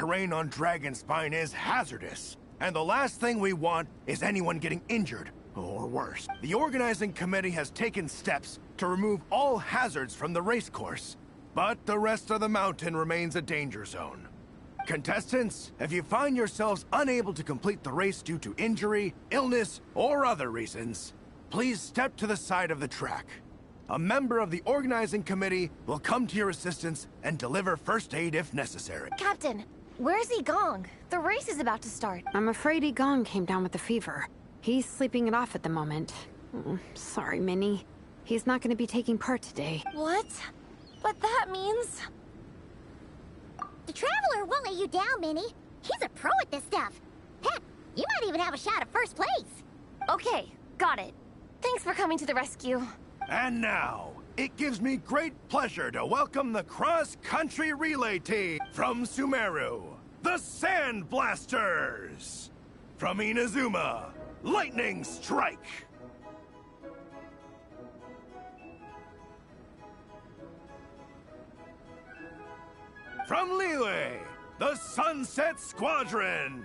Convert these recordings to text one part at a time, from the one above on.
terrain on Dragonspine is hazardous, and the last thing we want is anyone getting injured, or worse. The organizing committee has taken steps to remove all hazards from the race course, but the rest of the mountain remains a danger zone. Contestants, if you find yourselves unable to complete the race due to injury, illness, or other reasons, please step to the side of the track. A member of the organizing committee will come to your assistance and deliver first aid if necessary. Captain, where's Igong? The race is about to start. I'm afraid Igong came down with a fever. He's sleeping it off at the moment. Sorry, Minnie. He's not going to be taking part today. What? But that means... The Traveler won't let you down, Minnie. He's a pro at this stuff. Heck, you might even have a shot at first place. Okay, got it. Thanks for coming to the rescue. And now, it gives me great pleasure to welcome the cross-country relay team from Sumeru, the Sand Blasters. From Inazuma, Lightning Strike. From Liyue, the Sunset Squadron.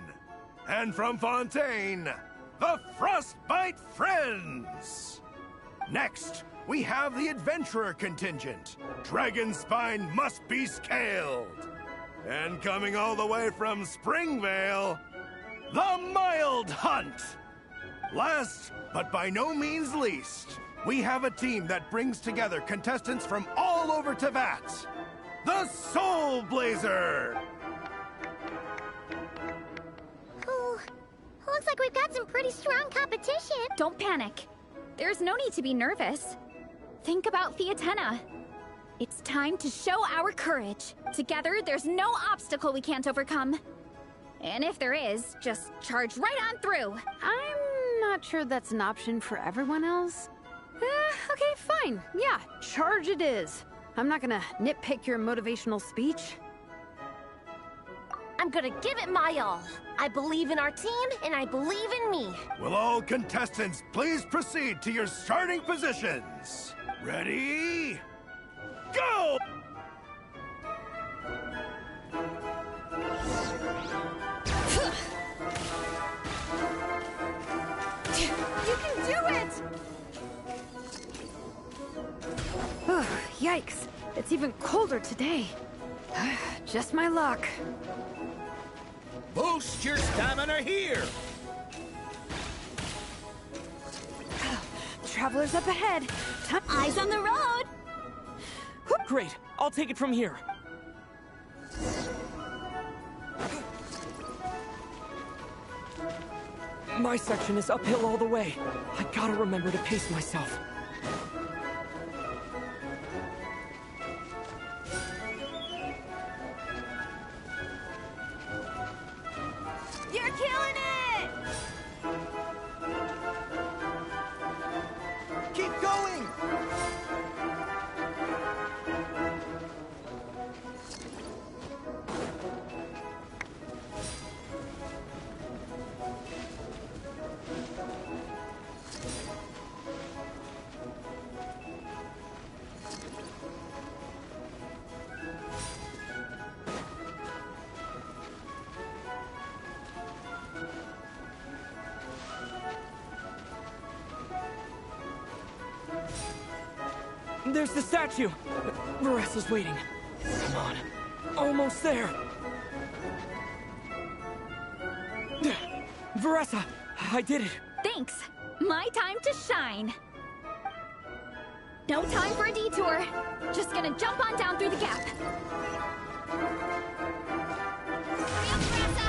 And from Fontaine, the Frostbite Friends. Next, we have the Adventurer contingent. Dragonspine must be scaled. And coming all the way from Springvale, the Mild Hunt. Last, but by no means least, we have a team that brings together contestants from all over Teyvat. The Soul Blazer! Ooh, looks like we've got some pretty strong competition. Don't panic. There's no need to be nervous. Think about Theatena. It's time to show our courage. Together, there's no obstacle we can't overcome. And if there is, just charge right on through. I'm not sure that's an option for everyone else. Okay, fine. Yeah, charge it is. I'm not gonna nitpick your motivational speech. I'm gonna give it my all. I believe in our team, and I believe in me. Will all contestants please proceed to your starting positions? Ready? Go! You can do it! Yikes, it's even colder today. Just my luck. Boost your stamina here! Travelers up ahead. Eyes on the road! Great, I'll take it from here. My section is uphill all the way. I gotta remember to pace myself. You're killing it! Keep going! There's the statue! Varesa's waiting. Come on. Almost there. Varesa! I did it! Thanks. My time to shine. No time for a detour. Just gonna jump on down through the gap. Hurry up, Varesa!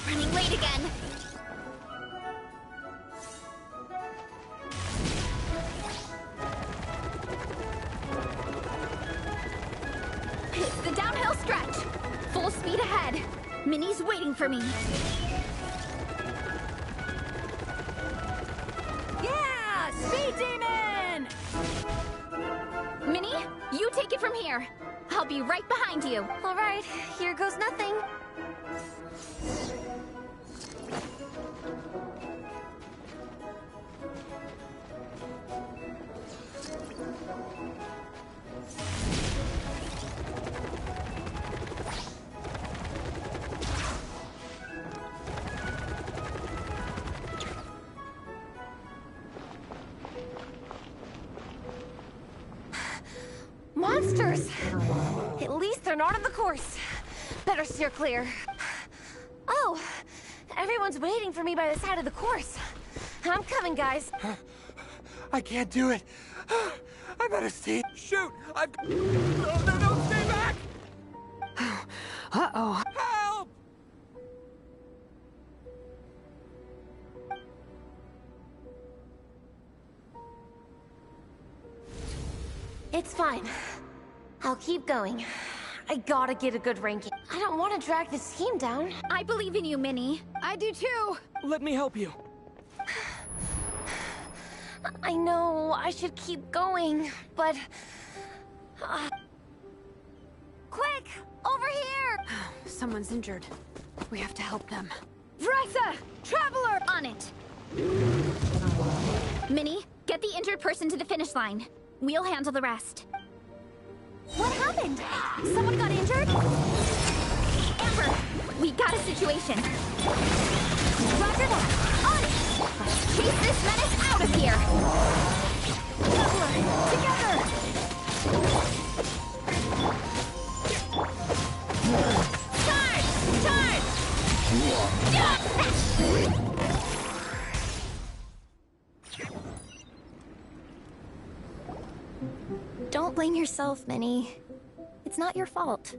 Running late again. It's the downhill stretch. Full speed ahead. Minnie's waiting for me. Yeah! Speed Demon! You take it from here. I'll be right behind you. All right, here goes nothing. Monsters! At least they're not on the course. Better steer clear. Oh, everyone's waiting for me by the side of the course. I'm coming, guys. I can't do it. I better stay. Shoot! I've... No, stay back! Uh-oh. Help! It's fine. I'll keep going. I gotta get a good ranking. I don't want to drag this team down. I believe in you, Minnie. I do too. Let me help you. I know I should keep going, but... Quick! Over here! Someone's injured. We have to help them. Vressa! Traveler! On it! Minnie, get the injured person to the finish line. We'll handle the rest. What happened? Someone got injured? Amber, we got a situation. Roger that. On it! Let's chase this menace out of here! Together! Don't blame yourself, Minnie. It's not your fault.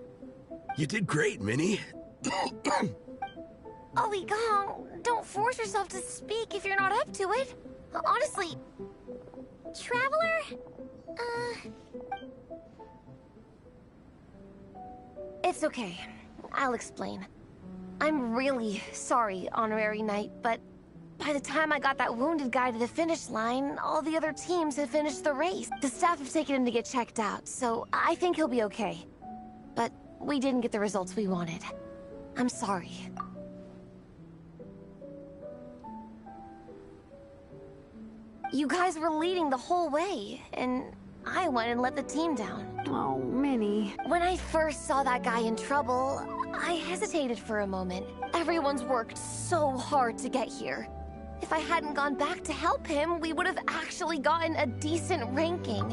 You did great, Minnie. Ollie Gong, don't force yourself to speak if you're not up to it. Honestly, Traveler? it's okay. I'll explain. I'm really sorry, Honorary Knight, but by the time I got that wounded guy to the finish line, all the other teams had finished the race. The staff have taken him to get checked out, so I think he'll be okay. But we didn't get the results we wanted. I'm sorry. You guys were leading the whole way, and I went and let the team down. Oh, Minnie. When I first saw that guy in trouble, I hesitated for a moment. Everyone's worked so hard to get here. If I hadn't gone back to help him, we would have actually gotten a decent ranking.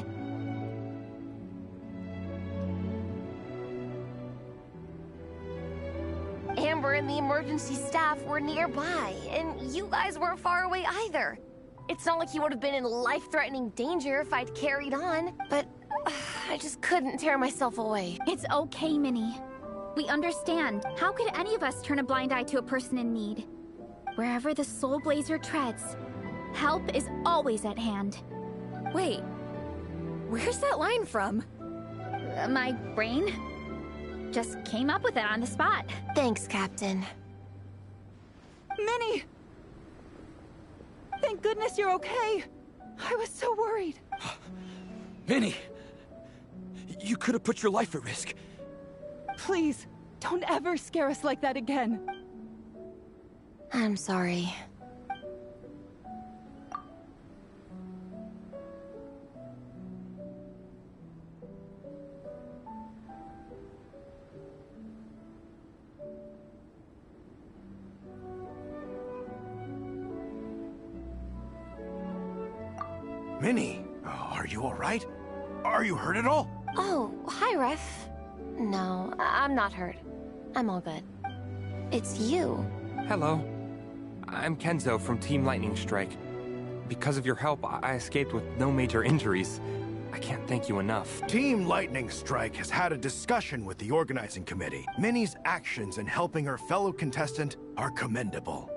Amber and the emergency staff were nearby, and you guys weren't far away either. It's not like you would have been in life-threatening danger if I'd carried on, but I just couldn't tear myself away. It's okay, Minnie. We understand. How could any of us turn a blind eye to a person in need? Wherever the Soul Blazer treads, help is always at hand. Wait, where's that line from? My brain just came up with it on the spot. Thanks, Captain. Minnie! Thank goodness you're okay. I was so worried. Minnie! You could have put your life at risk. Please, don't ever scare us like that again. I'm sorry. Minnie, are you all right? Are you hurt at all? Oh, hi, Ref. No, I'm not hurt. I'm all good. It's you. Hello. I'm Kenzo from Team Lightning Strike. Because of your help, I escaped with no major injuries. I can't thank you enough. Team Lightning Strike has had a discussion with the organizing committee. Minnie's actions in helping her fellow contestant are commendable.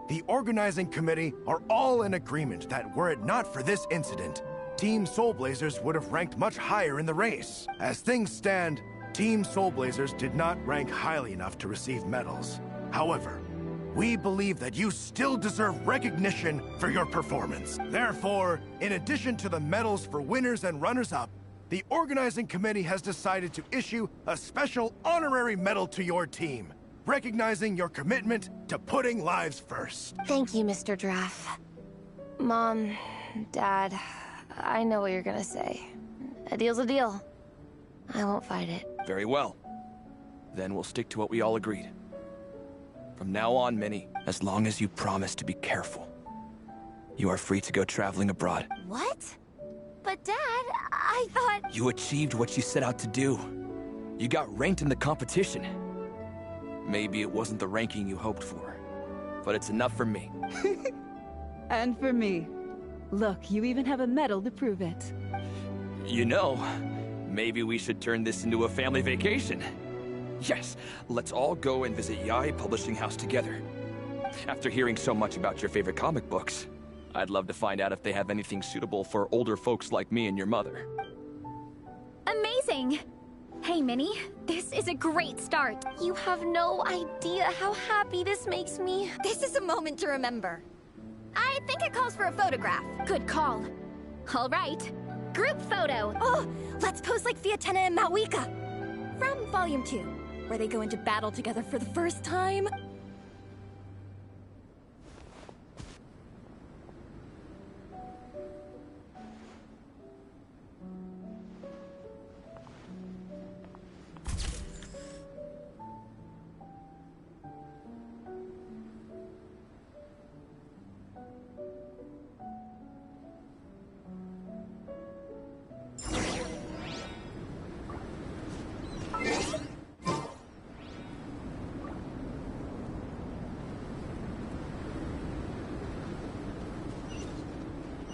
The organizing committee are all in agreement that were it not for this incident, Team Soul Blazers would have ranked much higher in the race. As things stand, Team Soul Blazers did not rank highly enough to receive medals. However, we believe that you still deserve recognition for your performance. Therefore, in addition to the medals for winners and runners-up, the organizing committee has decided to issue a special honorary medal to your team, recognizing your commitment to putting lives first. Thank you, Mr. Draff. Mom, Dad, I know what you're gonna say. A deal's a deal. I won't fight it. Very well. Then we'll stick to what we all agreed. From now on, Minnie, as long as you promise to be careful, you are free to go traveling abroad. What? But Dad, I thought... You achieved what you set out to do. You got ranked in the competition. Maybe it wasn't the ranking you hoped for, but it's enough for me. And for me. Look, you even have a medal to prove it. You know, maybe we should turn this into a family vacation. Yes, let's all go and visit Yae Publishing House together. After hearing so much about your favorite comic books, I'd love to find out if they have anything suitable for older folks like me and your mother. Amazing! Hey, Minnie, this is a great start. You have no idea how happy this makes me. This is a moment to remember. I think it calls for a photograph. Good call. All right, group photo. Oh, let's pose like Fiatena and Mawika. From Volume 2, where they go into battle together for the first time.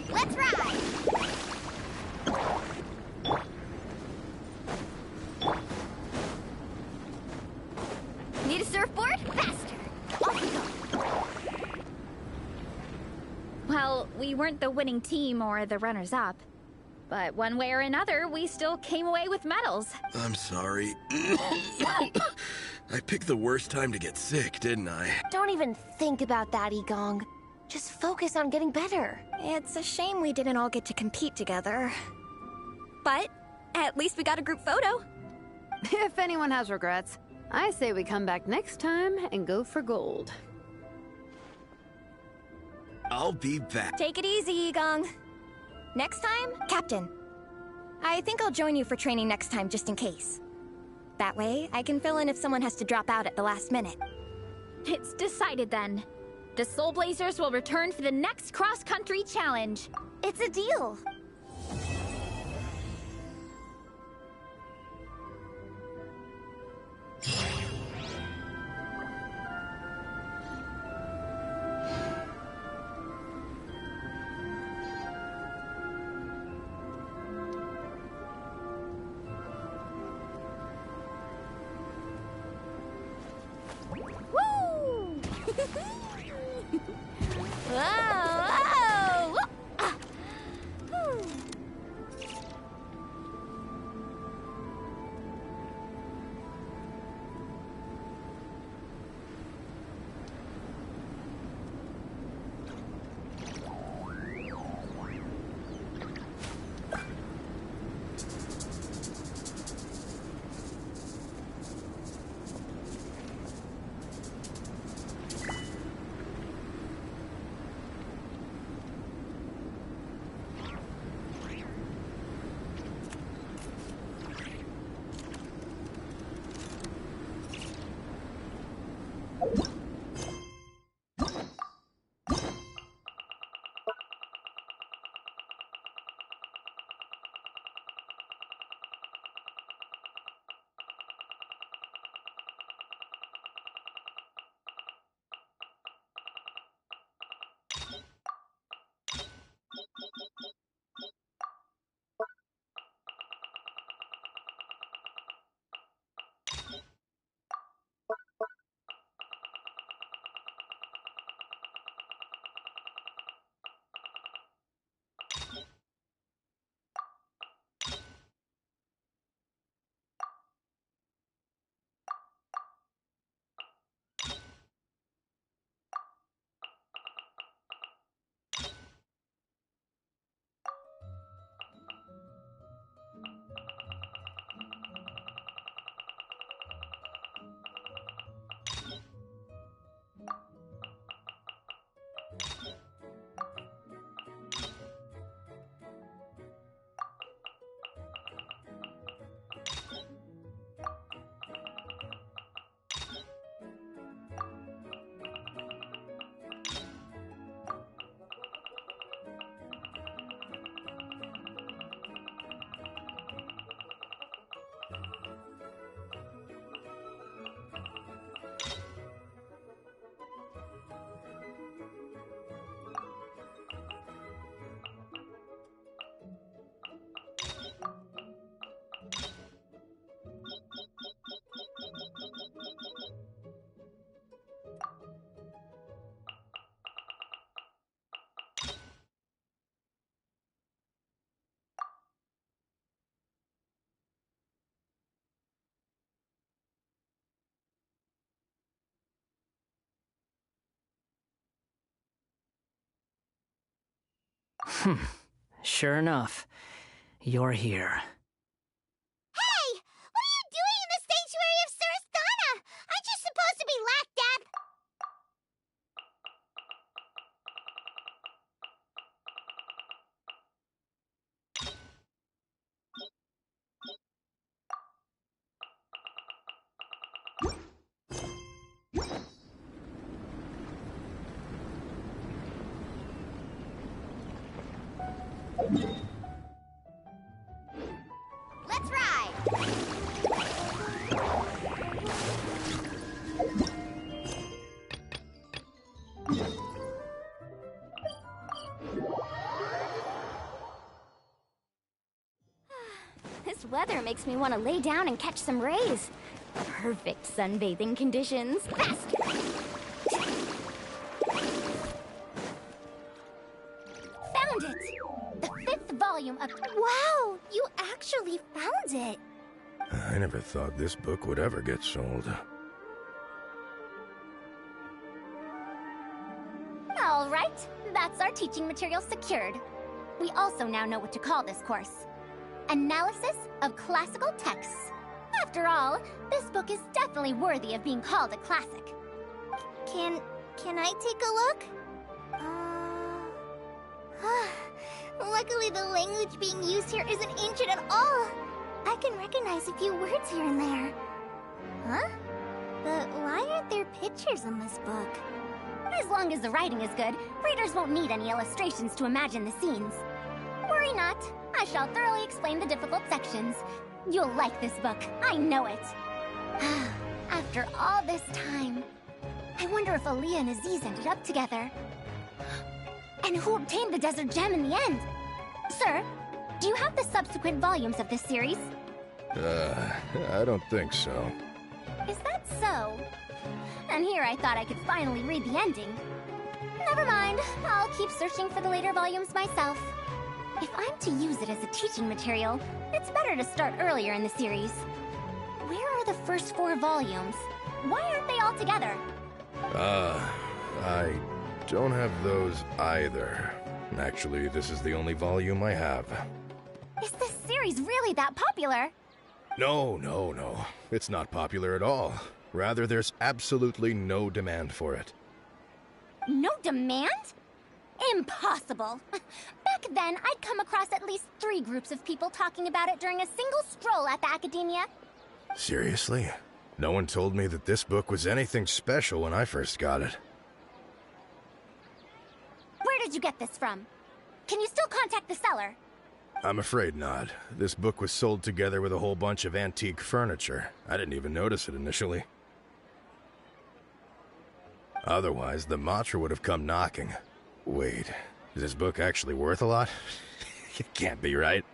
Let's ride! Need a surfboard? Faster! Off we go! Well, we weren't the winning team or the runners-up. But one way or another, we still came away with medals. I'm sorry. I picked the worst time to get sick, didn't I? Don't even think about that, Igong. Just focus on getting better. It's a shame we didn't all get to compete together. But at least we got a group photo. If anyone has regrets, I say we come back next time and go for gold. I'll be back. Take it easy, Igong. Next time, Captain. I think I'll join you for training next time just in case. That way, I can fill in if someone has to drop out at the last minute. It's decided then. The Soul Blazers will return for the next cross-country challenge. It's a deal. Woo! Whoa! Sure enough, you're here. Hey! What are you doing in the sanctuary of Surasthana? Aren't you supposed to be lacked up? Let's ride! This weather makes me want to lay down and catch some rays. Perfect sunbathing conditions. Fast! Found it! The 5th volume of... Wow! You actually found it! I never thought this book would ever get sold. All right, that's our teaching material secured. We also now know what to call this course. Analysis of Classical Texts. After all, this book is definitely worthy of being called a classic. Can I take a look? Luckily the language being used here isn't ancient at all. I can recognize a few words here and there. Huh? But why aren't there pictures in this book? As long as the writing is good, readers won't need any illustrations to imagine the scenes. Worry not. I shall thoroughly explain the difficult sections. You'll like this book. I know it. After all this time, I wonder if Aaliyah and Aziz ended up together. And who obtained the desert gem in the end? Sir, do you have the subsequent volumes of this series? I don't think so. Is that so? And here I thought I could finally read the ending. Never mind. I'll keep searching for the later volumes myself. If I'm to use it as a teaching material, it's better to start earlier in the series. Where are the first 4 volumes? Why aren't they all together? I don't have those either. Actually, this is the only volume I have. Is this series really that popular? No. It's not popular at all. Rather, there's absolutely no demand for it. No demand? Impossible! Back then, I'd come across at least 3 groups of people talking about it during a single stroll at the Academia. Seriously? No one told me that this book was anything special when I first got it. Where did you get this from? Can you still contact the seller? I'm afraid not. This book was sold together with a whole bunch of antique furniture. I didn't even notice it initially. Otherwise, the Matra would have come knocking. Wait, is this book actually worth a lot? It can't be, right?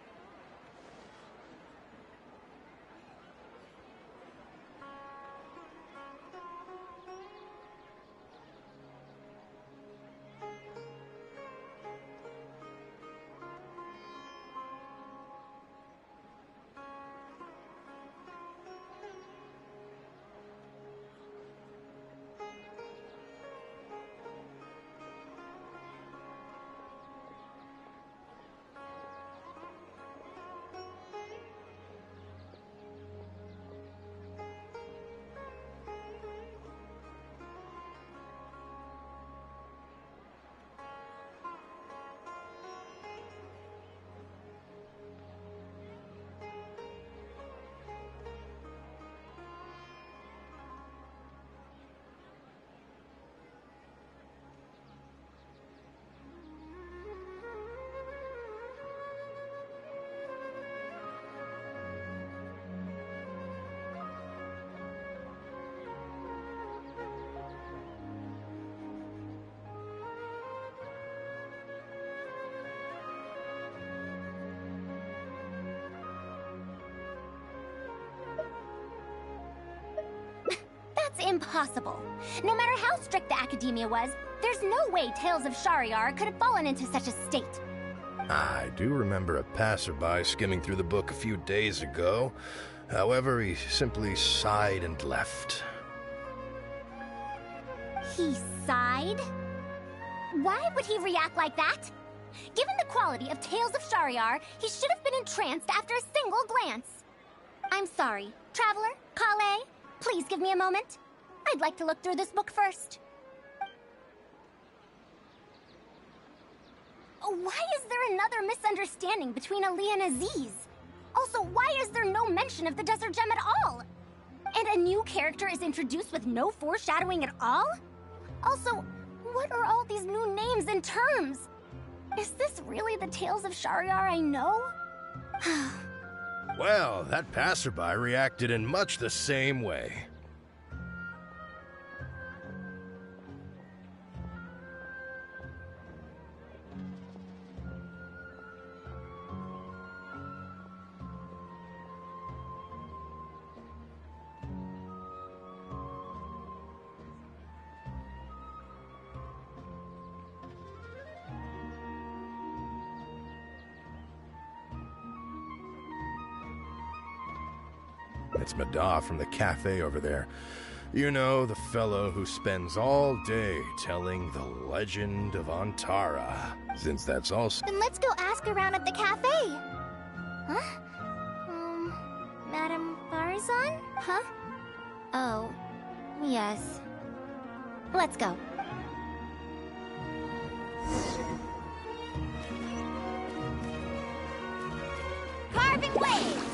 That's impossible. No matter how strict the Academia was, there's no way Tales of Shariar could have fallen into such a state. I do remember a passerby skimming through the book a few days ago. However, he simply sighed and left. He sighed? Why would he react like that? Given the quality of Tales of Shariar, he should have been entranced after a single glance. I'm sorry. Traveler, Kale, please give me a moment. I'd like to look through this book first. Why is there another misunderstanding between Ali and Aziz? Also, why is there no mention of the Desert Gem at all? And a new character is introduced with no foreshadowing at all? Also, what are all these new names and terms? Is this really the Tales of Shariar I know? Well, that passerby reacted in much the same way. It's Madar from the cafe over there. You know, the fellow who spends all day telling the legend of Antara. Since that's also... Then let's go ask around at the cafe. Huh? Madame Barizan? Huh? Oh, yes. Let's go. Carving waves!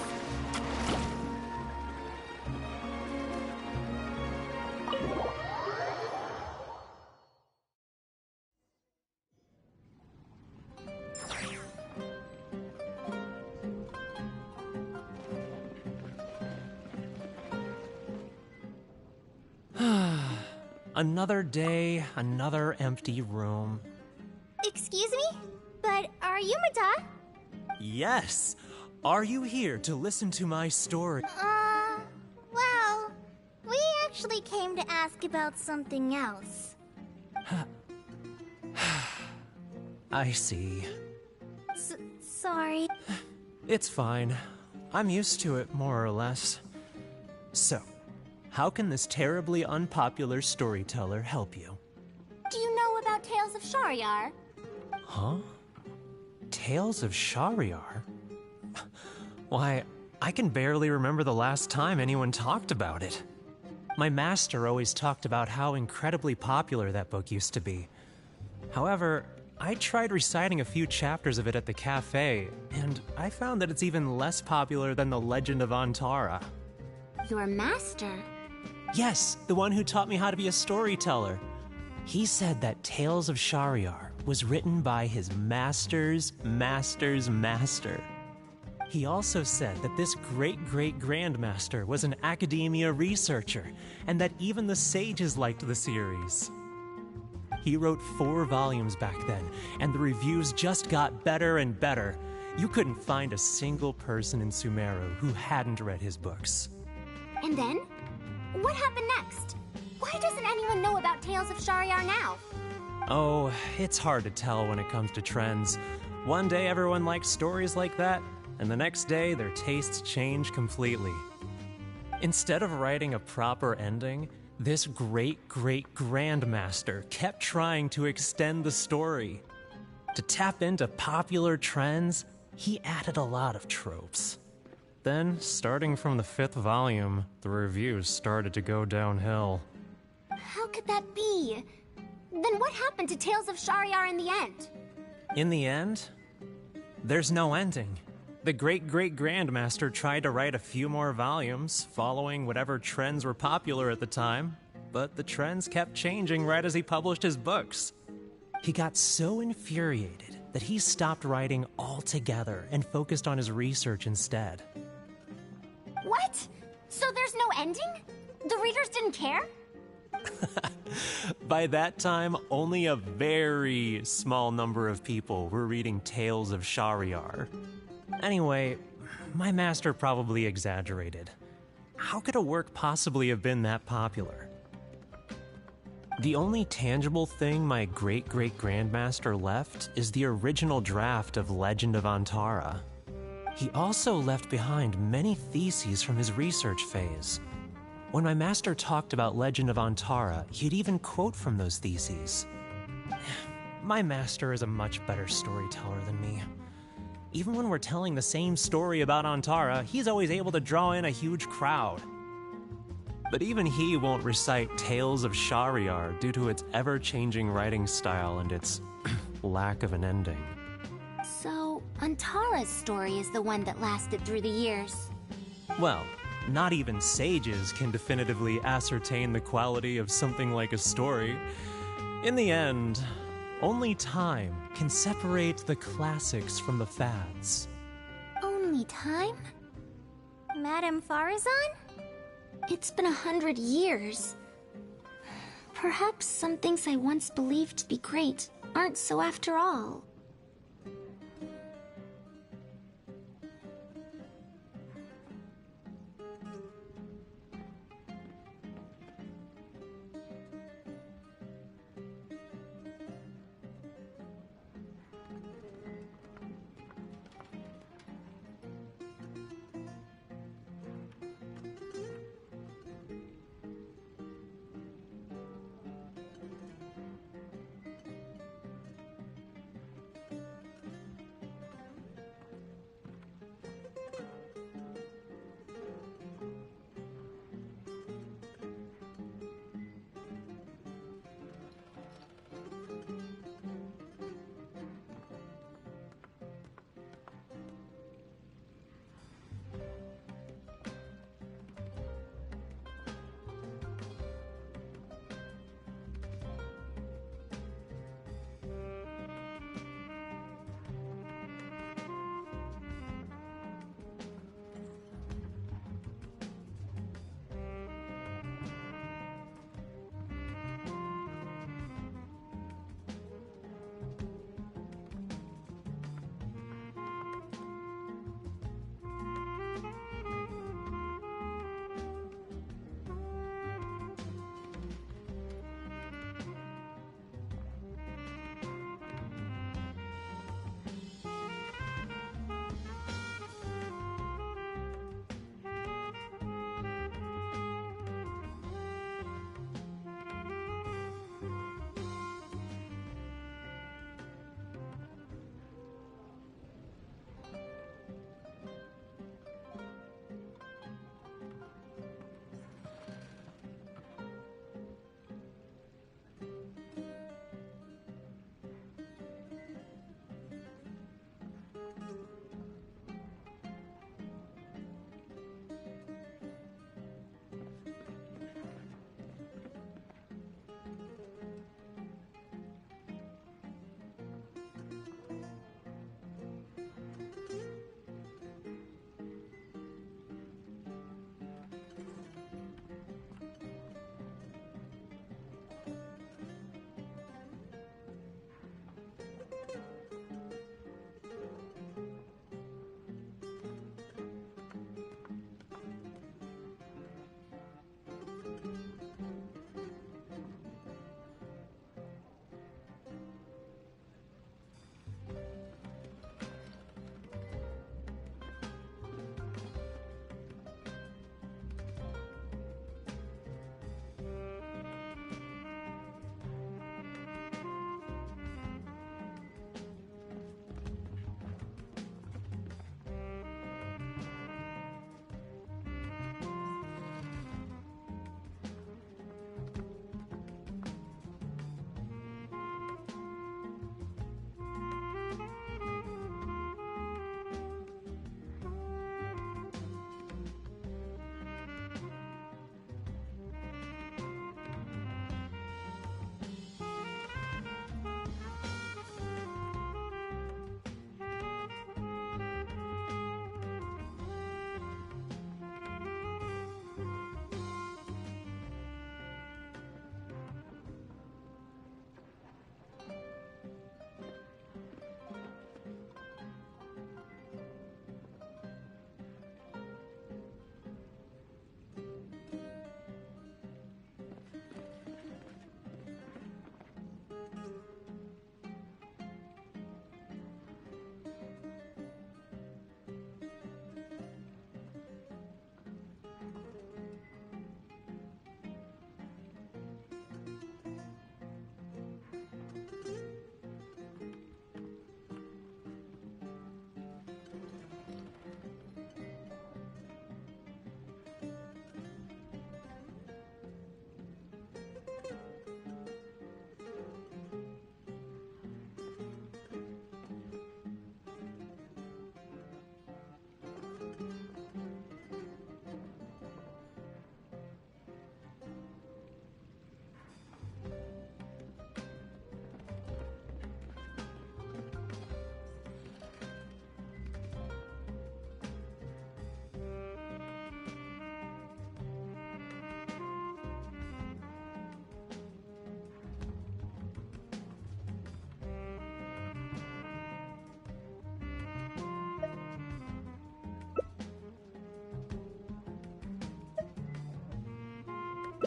Another day, another empty room. Excuse me? But are you Mada? Yes! Are you here to listen to my story? Well, we actually came to ask about something else. I see. Sorry. It's fine. I'm used to it, more or less. So, how can this terribly unpopular storyteller help you? Do you know about Tales of Shariar? Huh? Tales of Shariar? Why, I can barely remember the last time anyone talked about it. My master always talked about how incredibly popular that book used to be. However, I tried reciting a few chapters of it at the cafe, and I found that it's even less popular than the Legend of Antara. Your master? Yes, the one who taught me how to be a storyteller. He said that Tales of Shariar was written by his master's master's master. He also said that this great-great-grandmaster was an academia researcher, and that even the sages liked the series. He wrote 4 volumes back then, and the reviews just got better and better. You couldn't find a single person in Sumeru who hadn't read his books. And then? What happened next? Why doesn't anyone know about Tales of Shariar now? Oh, it's hard to tell when it comes to trends. One day everyone likes stories like that, and the next day their tastes change completely. Instead of writing a proper ending, this great-great-grandmaster kept trying to extend the story. To tap into popular trends, he added a lot of tropes. Then, starting from the 5th volume, the reviews started to go downhill. How could that be? Then what happened to Tales of Shariar in the end? In the end, there's no ending. The great-great-grandmaster tried to write a few more volumes, following whatever trends were popular at the time, but the trends kept changing right as he published his books. He got so infuriated that he stopped writing altogether and focused on his research instead. What? So there's no ending? The readers didn't care? By that time, only a very small number of people were reading Tales of Shariar. Anyway, my master probably exaggerated. How could a work possibly have been that popular? The only tangible thing my great-great-grandmaster left is the original draft of Legend of Antara. He also left behind many theses from his research phase. When my master talked about Legend of Antara, he'd even quote from those theses. My master is a much better storyteller than me. Even when we're telling the same story about Antara, he's always able to draw in a huge crowd. But even he won't recite Tales of Shahryar due to its ever-changing writing style and its lack of an ending. So, Antara's story is the one that lasted through the years. Well, not even sages can definitively ascertain the quality of something like a story. In the end, only time can separate the classics from the fads. Only time? Madame Farazan? It's been 100 years. Perhaps some things I once believed to be great aren't so after all.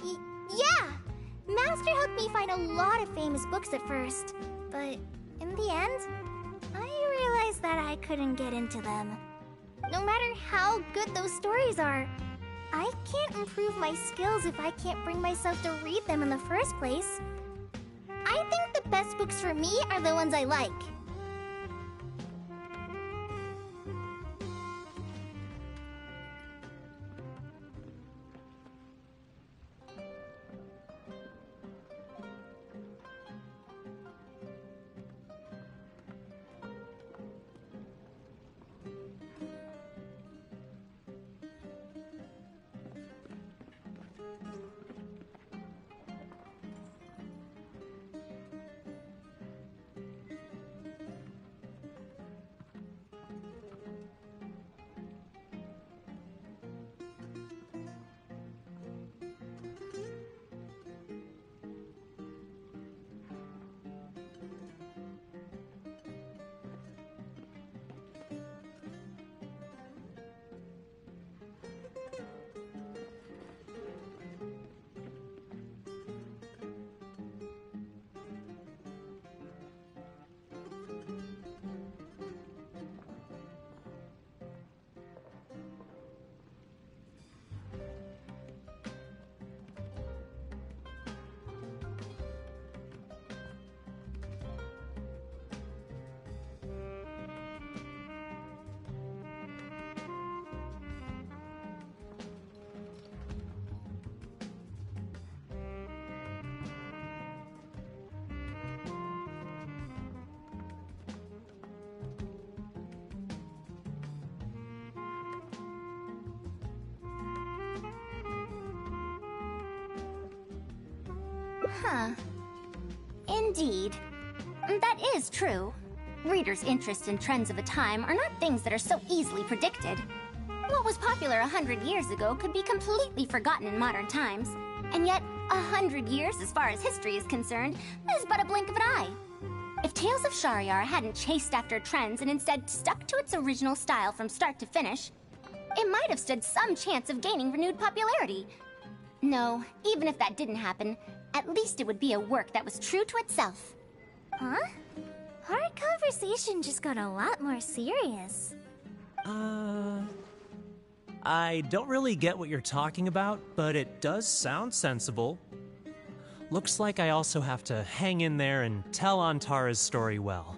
Yeah! Master helped me find a lot of famous books at first, but in the end, I realized that I couldn't get into them. No matter how good those stories are, I can't improve my skills if I can't bring myself to read them in the first place. I think the best books for me are the ones I like. Huh. Indeed. That is true. Readers' interests and trends of a time are not things that are so easily predicted. What was popular 100 years ago could be completely forgotten in modern times. And yet, 100 years, as far as history is concerned, is but a blink of an eye. If Tales of Shariar hadn't chased after trends and instead stuck to its original style from start to finish, it might have stood some chance of gaining renewed popularity. No, even if that didn't happen, at least it would be a work that was true to itself. Huh? Our conversation just got a lot more serious. I don't really get what you're talking about, but it does sound sensible. Looks like I also have to hang in there and tell Antara's story well.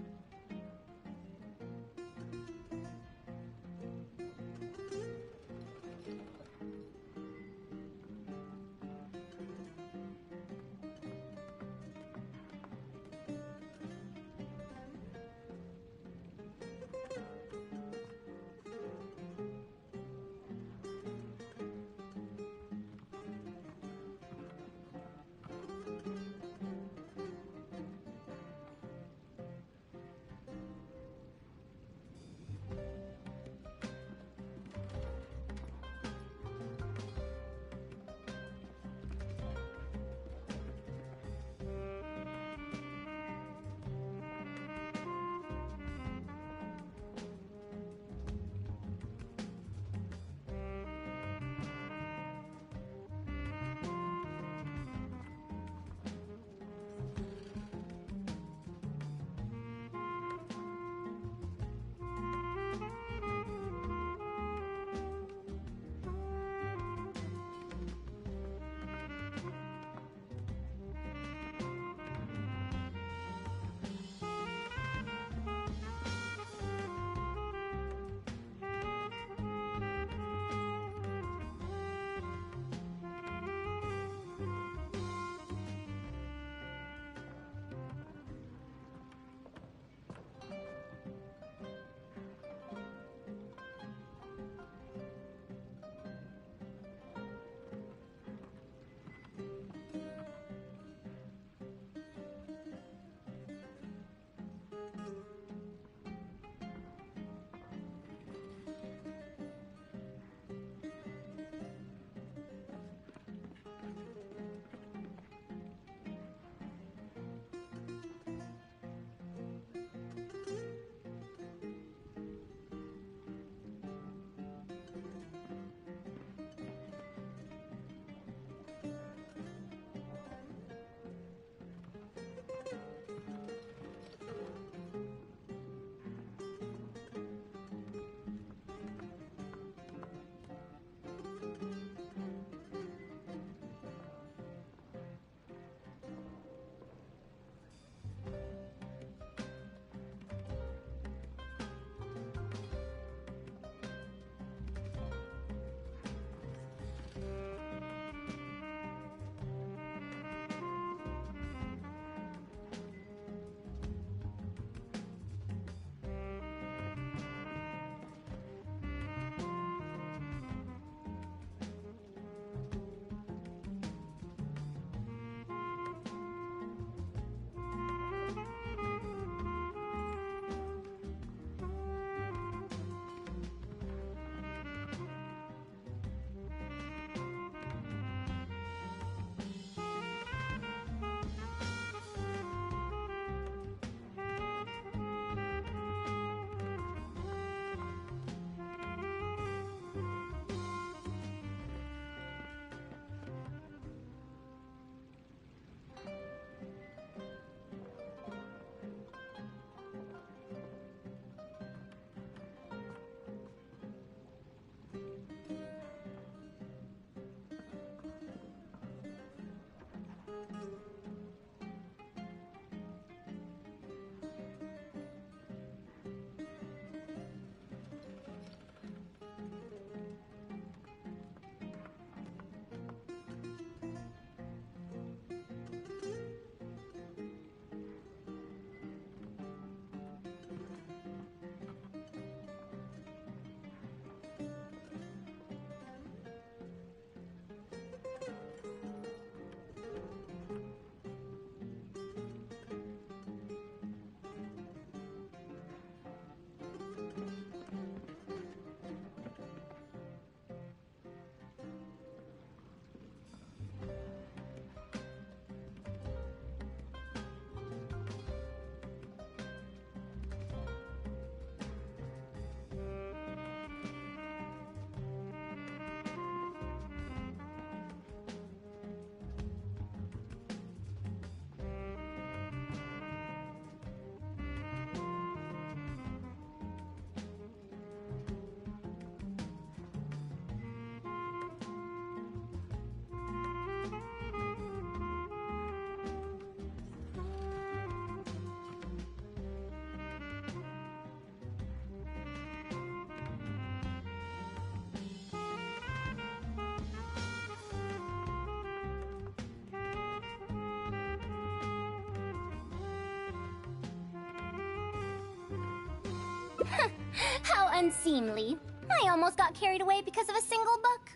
How unseemly. I almost got carried away because of a single book.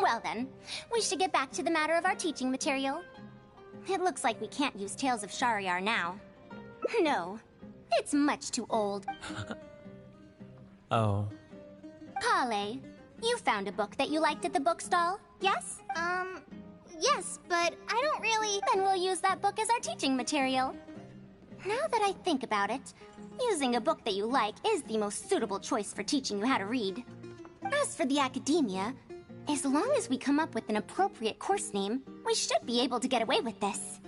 Well then, we should get back to the matter of our teaching material. It looks like we can't use Tales of Shahryar now. No, it's much too old. Oh. Kale, you found a book that you liked at the bookstall, yes? Yes, but I don't really... Then we'll use that book as our teaching material. Now that I think about it, using a book that you like is the most suitable choice for teaching you how to read. As for the academia, as long as we come up with an appropriate course name, we should be able to get away with this.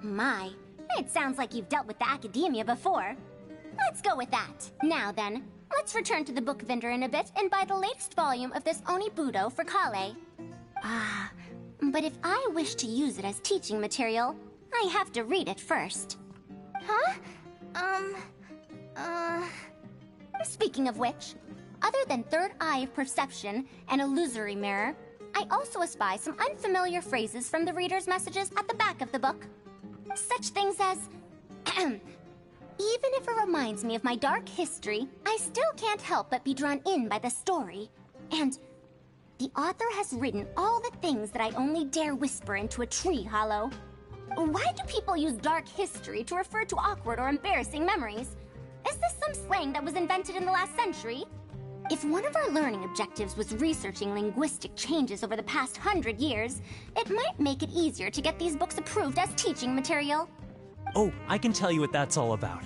My, it sounds like you've dealt with the academia before. Let's go with that. Now then, let's return to the book vendor in a bit and buy the latest volume of this Onibudo for Kale. But if I wish to use it as teaching material, I have to read it first. Huh? Speaking of which, other than Third Eye of Perception and Illusory Mirror, I also espy some unfamiliar phrases from the reader's messages at the back of the book. Such things as, even if it reminds me of my dark history, I still can't help but be drawn in by the story. And the author has written all the things that I only dare whisper into a tree hollow. Why do people use dark history to refer to awkward or embarrassing memories? Is this some slang that was invented in the last century? If one of our learning objectives was researching linguistic changes over the past 100 years, it might make it easier to get these books approved as teaching material. Oh, I can tell you what that's all about.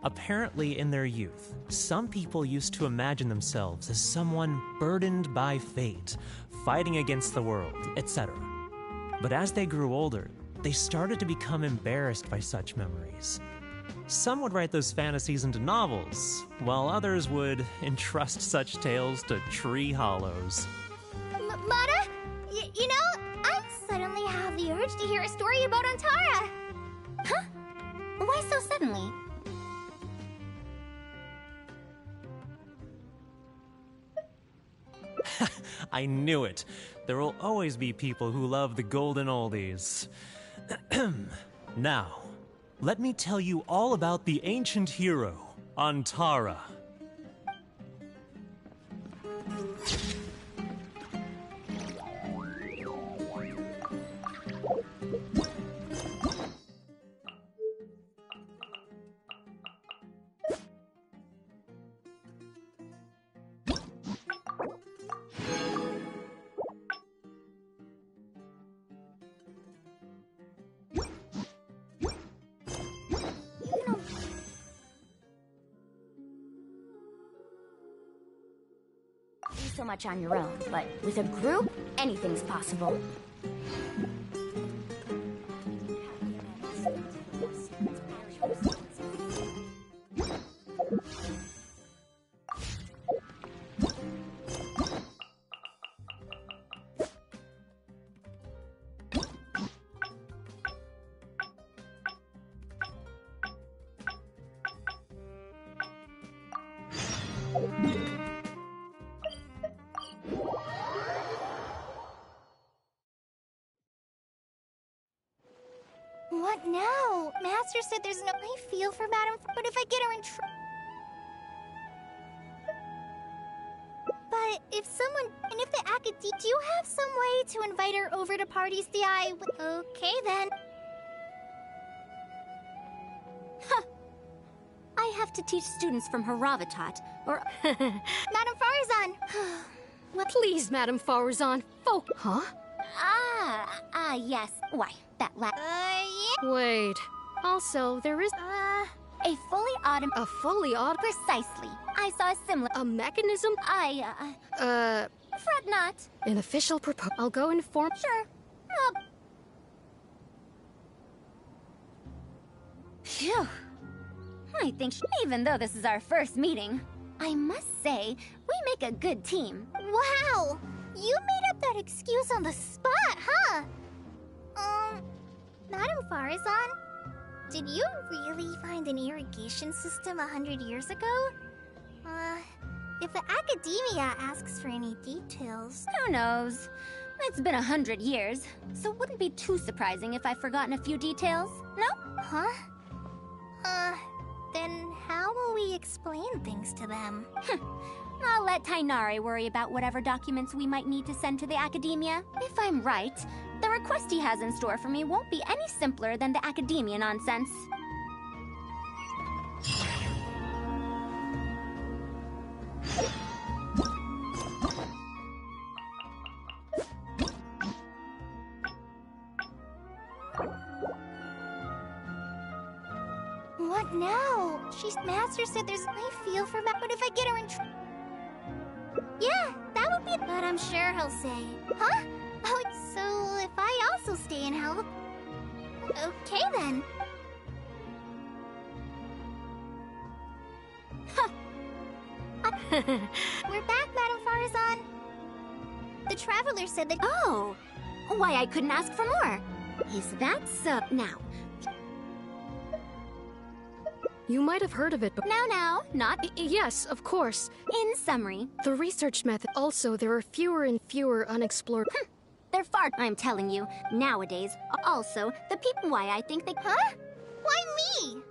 Apparently, in their youth, some people used to imagine themselves as someone burdened by fate, fighting against the world, etc. But as they grew older, they started to become embarrassed by such memories. Some would write those fantasies into novels, while others would entrust such tales to tree hollows. Mata, you know, I suddenly have the urge to hear a story about Antara. Huh? Why so suddenly? I knew it. There will always be people who love the golden oldies. Now, let me tell you all about the ancient hero, Antara. So much on your own, but with a group, anything's possible. Master said there's no... I feel for Madame, but if I get her in trouble... But if someone... And if the Academy... Do you have some way to invite her over to parties the eye? Okay, then. Huh. I have to teach students from Haravatat, or... Madame Farazan! What? Please, Madame Farazan. Huh? Yes. Why, that Yeah. Wait. Also, there is... A fully automated... A fully automated... Precisely. I saw a similar... A mechanism? Fret not. An official proposal. I'll go inform... Sure. Phew. I think even though this is our first meeting, I must say, we make a good team. Wow! You made up that excuse on the spot, huh? Madame Farazan, did you really find an irrigation system 100 years ago? If the Academia asks for any details... Who knows? It's been 100 years, so it wouldn't be too surprising if I've forgotten a few details, no? Huh? Then how will we explain things to them? I'll let Tainari worry about whatever documents we might need to send to the Academia. If I'm right, the request he has in store for me won't be any simpler than the Academia nonsense. What now? Master said there's... I feel for Matt, but if I get her in Yeah, that would be... But I'm sure he'll say. Huh? Oh, so if I also stay and help... Okay, then. We're back, Madame Farazan. The Traveler said that... Oh! Why, I couldn't ask for more. Is that so? Now... You might have heard of it, but... Now, not... Yes, of course. In summary... The research method... Also, there are fewer and fewer unexplored... They're far... I'm telling you, nowadays. Also, the people... Why, I think they... Huh? Why me?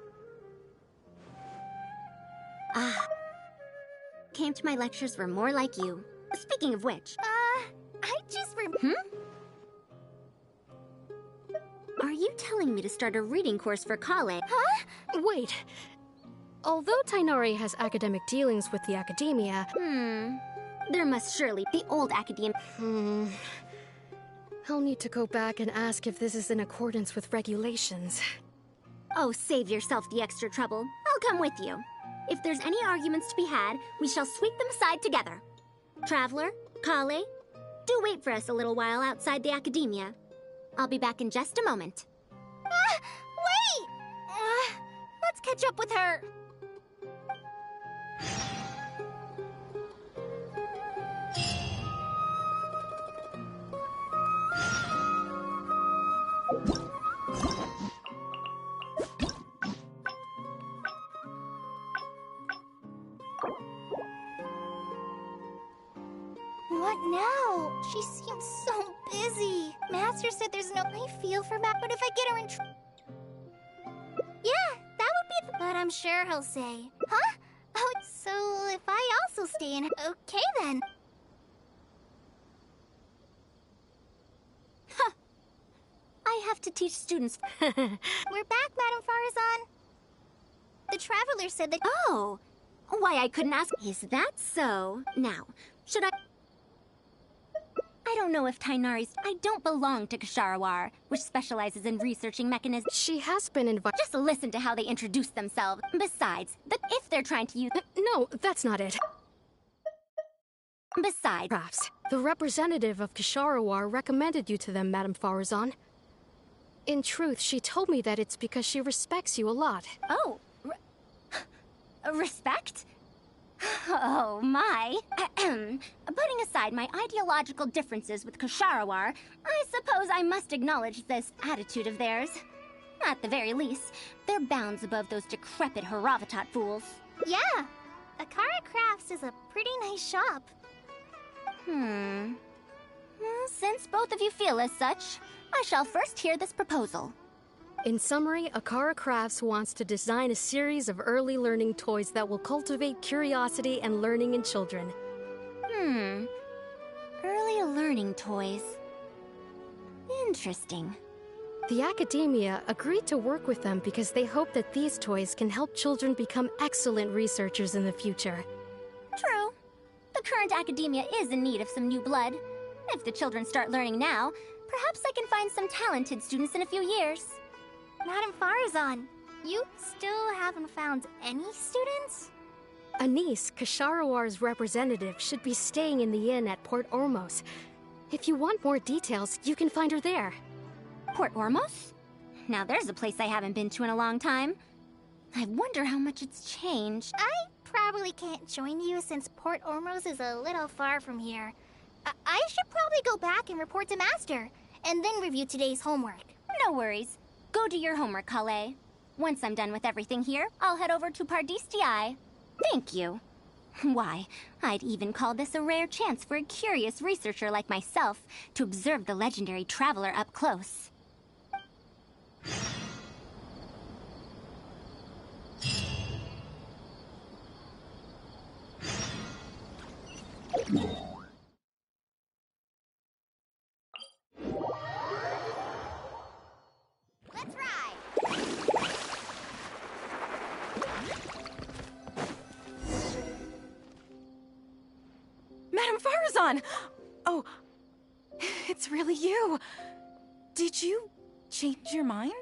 Came to my lectures were more like you. Speaking of which... I just Are you telling me to start a reading course for Kale? Huh? Wait. Although Tainari has academic dealings with the Academia... There must surely be old Academia... I'll need to go back and ask if this is in accordance with regulations. Oh, save yourself the extra trouble. I'll come with you. If there's any arguments to be had, we shall sweep them aside together. Traveler, Kale, do wait for us a little while outside the Academia. I'll be back in just a moment. Wait! Let's catch up with her. What now? She seems so busy. Master said there's no... I feel for Matt, but if I get her in Yeah, that would be... But I'm sure he'll say. Huh? Oh, so if I also stay in... Okay, then. I have to teach students... We're back, Madame Farazan. The Traveler said that... Oh! Why, I couldn't ask... Is that so? Now, should I... I don't know if Tainari's... I don't belong to Ksharawar, which specializes in researching mechanisms. She has been invited... Just listen to how they introduce themselves. Besides, if they're trying to use... No, that's not it. Besides... Perhaps. The representative of Ksharawar recommended you to them, Madame Farazan. In truth, she told me that it's because she respects you a lot. Oh. Respect? Oh, my. Putting aside my ideological differences with Ksharawar, I suppose I must acknowledge this attitude of theirs. At the very least, they're bounds above those decrepit Haravatat fools. Yeah, Akara Crafts is a pretty nice shop. Since both of you feel as such, I shall first hear this proposal. In summary, Akara Crafts wants to design a series of early learning toys that will cultivate curiosity and learning in children. Early learning toys. Interesting. The academia agreed to work with them because they hope that these toys can help children become excellent researchers in the future. True. The current academia is in need of some new blood. If the children start learning now, perhaps I can find some talented students in a few years. Madame Farazan, you still haven't found any students? Anise, Kasharawar's representative, should be staying in the inn at Port Ormos. If you want more details, you can find her there. Port Ormos? Now there's a place I haven't been to in a long time. I wonder how much it's changed. I probably can't join you since Port Ormos is a little far from here. I should probably go back and report to Master, and then review today's homework. No worries. Go do your homework, Kale. Once I'm done with everything here, I'll head over to Pardistii. Thank you. Why, I'd even call this a rare chance for a curious researcher like myself to observe the legendary traveler up close. Let's ride! Madame Farazan! Oh, it's really you. Did you change your mind?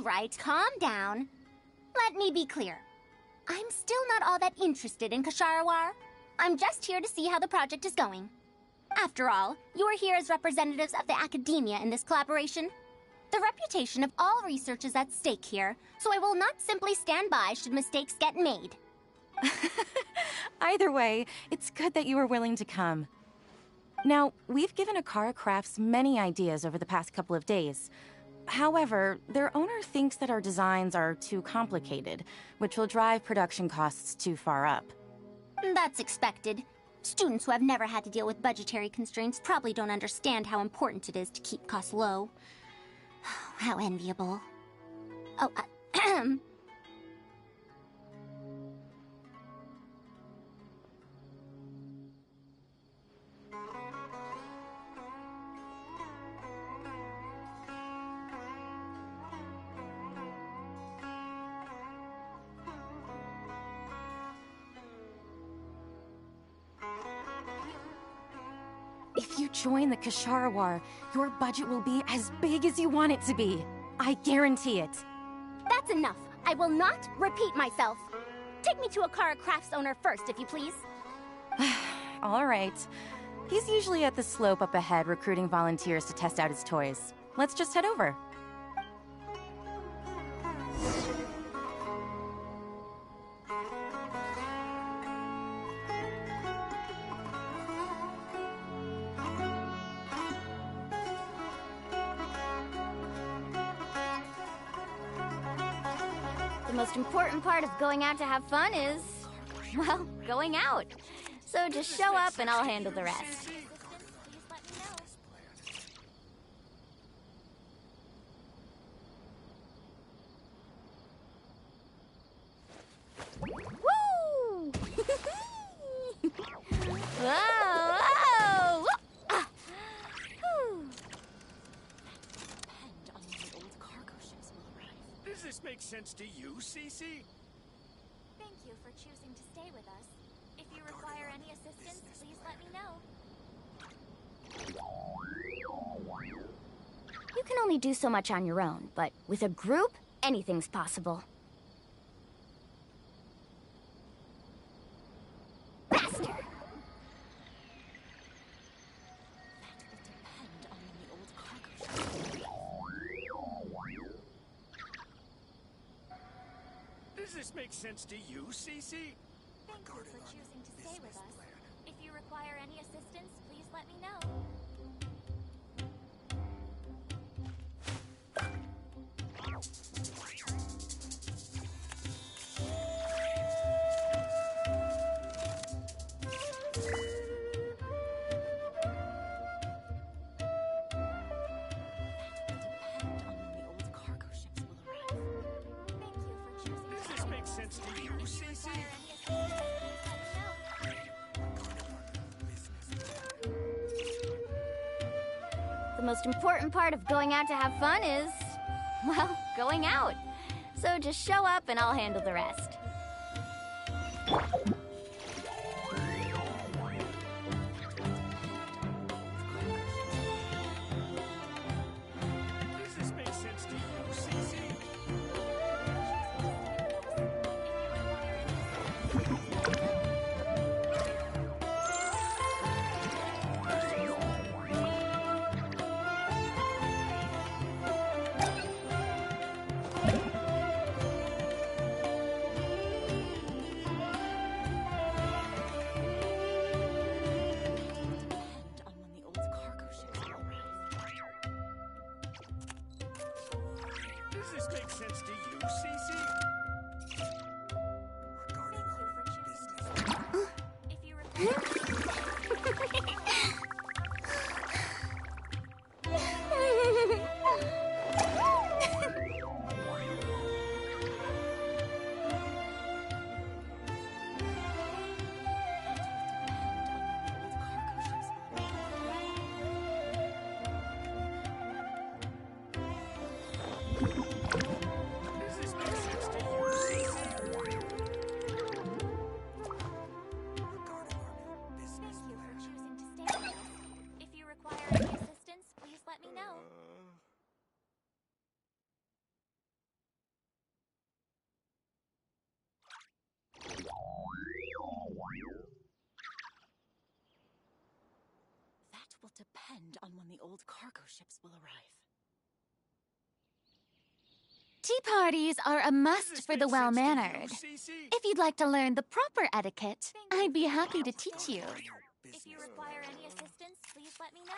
right, calm down. Let me be clear. I'm still not all that interested in Kshahrewar. I'm just here to see how the project is going. After all, you're here as representatives of the academia in this collaboration. The reputation of all research is at stake here, so I will not simply stand by should mistakes get made. Either way, it's good that you were willing to come. Now, we've given Akara Crafts many ideas over the past couple of days. However, their owner thinks that our designs are too complicated, which will drive production costs too far up. That's expected. Students who have never had to deal with budgetary constraints probably don't understand how important it is to keep costs low. How enviable. Oh, If you join the Kshahrewar, your budget will be as big as you want it to be. I guarantee it. That's enough. I will not repeat myself. Take me to Akara Crafts owner first, if you please. All right. He's usually at the slope up ahead recruiting volunteers to test out his toys. Let's just head over. The most important part of going out to have fun is, well, going out. So just show up and I'll handle the rest. Woo! Whoa! Whoa! Ah. Whew. Does this make sense to you, Cece? Thank you for choosing to stay with us. If you require any assistance, please let me know. You can only do so much on your own, but with a group, anything's possible. Faster! Does this make sense to you, Cece? Thank you for choosing to stay with us. If you require any assistance, please let me know. Does this make sense to you, Cece? The most important part of going out to have fun is, well, going out. So just show up and I'll handle the rest. Does this make sense to you, Cece? scheduled cargo ships will arrive. Tea parties are a must for the well-mannered. If you'd like to learn the proper etiquette, I'd be happy to teach you. If you require any assistance, please let me know.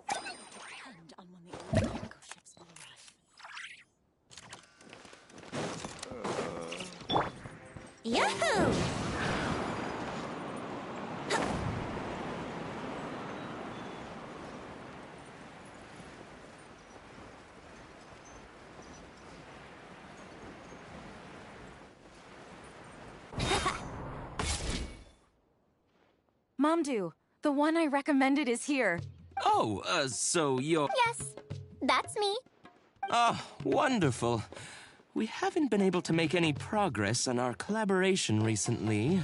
Depend on when the cargo ships will arrive. Yahoo! Momdu, the one I recommended is here. Oh, so you're... Yes, that's me. Ah, wonderful. We haven't been able to make any progress on our collaboration recently.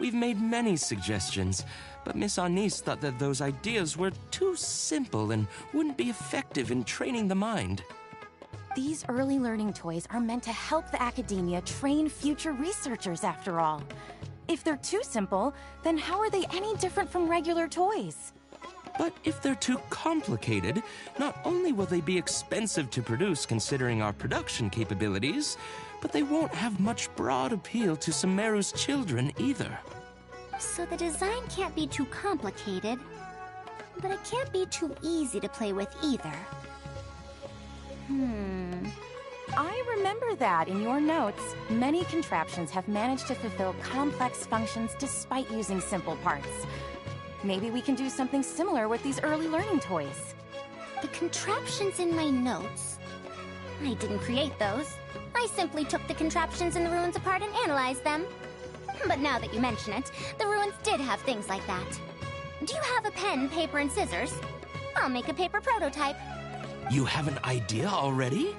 We've made many suggestions, but Miss Anise thought that those ideas were too simple and wouldn't be effective in training the mind. These early learning toys are meant to help the academia train future researchers, after all. If they're too simple, then how are they any different from regular toys? But if they're too complicated, not only will they be expensive to produce considering our production capabilities, but they won't have much broad appeal to Sumeru's children either. So the design can't be too complicated, but it can't be too easy to play with either. I remember that in your notes. Many contraptions have managed to fulfill complex functions despite using simple parts. Maybe we can do something similar with these early learning toys. The contraptions in my notes? I didn't create those. I simply took the contraptions in the ruins apart and analyzed them. But now that you mention it, the ruins did have things like that. Do you have a pen, paper, and scissors? I'll make a paper prototype. You have an idea already?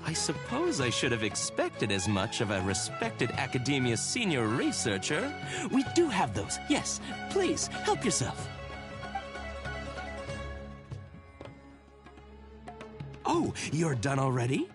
I suppose I should have expected as much of a respected academia senior researcher. We do have those. Yes, please, help yourself. Oh, you're done already?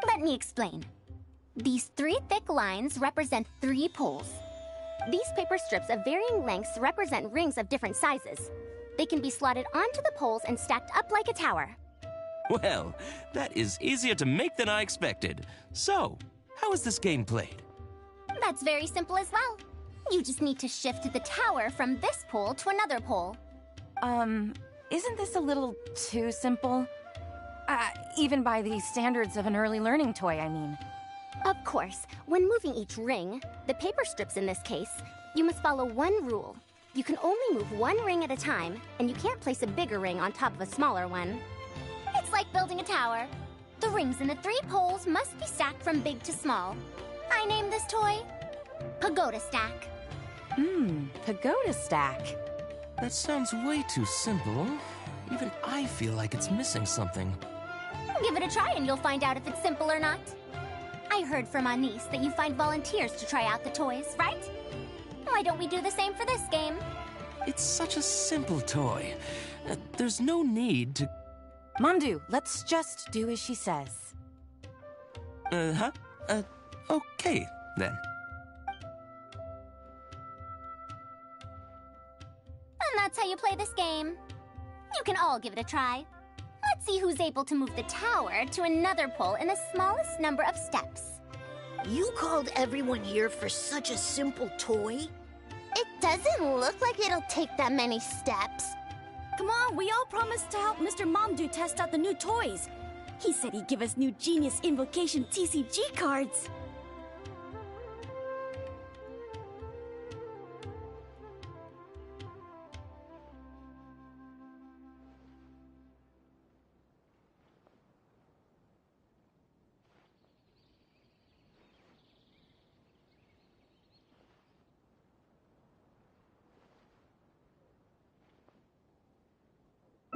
Let me explain. These 3 thick lines represent 3 poles. These paper strips of varying lengths represent rings of different sizes. They can be slotted onto the poles and stacked up like a tower. Well, that is easier to make than I expected. So, how is this game played? That's very simple as well. You just need to shift the tower from this pole to another pole. Isn't this a little too simple? Even by the standards of an early learning toy, I mean. Of course, when moving each ring, the paper strips in this case, you must follow one rule. You can only move one ring at a time, and you can't place a bigger ring on top of a smaller one. It's like building a tower. The rings in the 3 poles must be stacked from big to small. I named this toy Pagoda Stack. Pagoda Stack. That sounds way too simple. Even I feel like it's missing something. Give it a try and you'll find out if it's simple or not. I heard from Anise that you find volunteers to try out the toys, right? Why don't we do the same for this game? It's such a simple toy. There's no need to... Mandu, let's just do as she says. Uh-huh. Okay, then. And that's how you play this game. You can all give it a try. Let's see who's able to move the tower to another pole in the smallest number of steps. You called everyone here for such a simple toy? It doesn't look like it'll take that many steps. Come on, we all promised to help Mr. Mamdu test out the new toys. He said he'd give us new Genius Invocation TCG cards.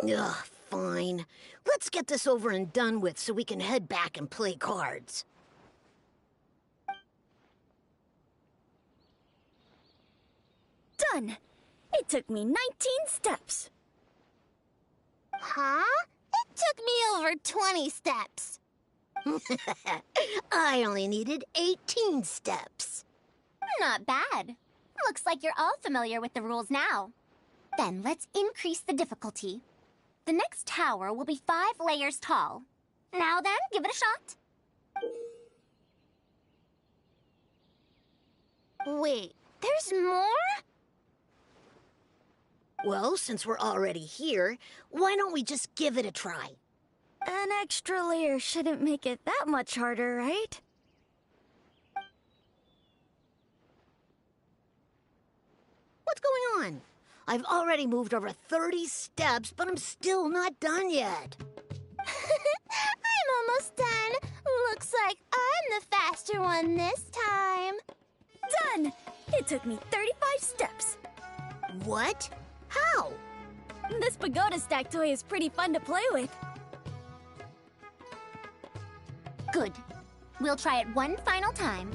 Ugh, fine. Let's get this over and done with so we can head back and play cards. Done! It took me 19 steps. Huh? It took me over 20 steps. I only needed 18 steps. Not bad. Looks like you're all familiar with the rules now. Then let's increase the difficulty. The next tower will be 5 layers tall. Now then, give it a shot. Wait, there's more? Well, since we're already here, why don't we just give it a try? An extra layer shouldn't make it that much harder, right? What's going on? I've already moved over 30 steps, but I'm still not done yet. I'm almost done. Looks like I'm the faster one this time. Done! It took me 35 steps. What? How? This pagoda stack toy is pretty fun to play with. Good. We'll try it one final time.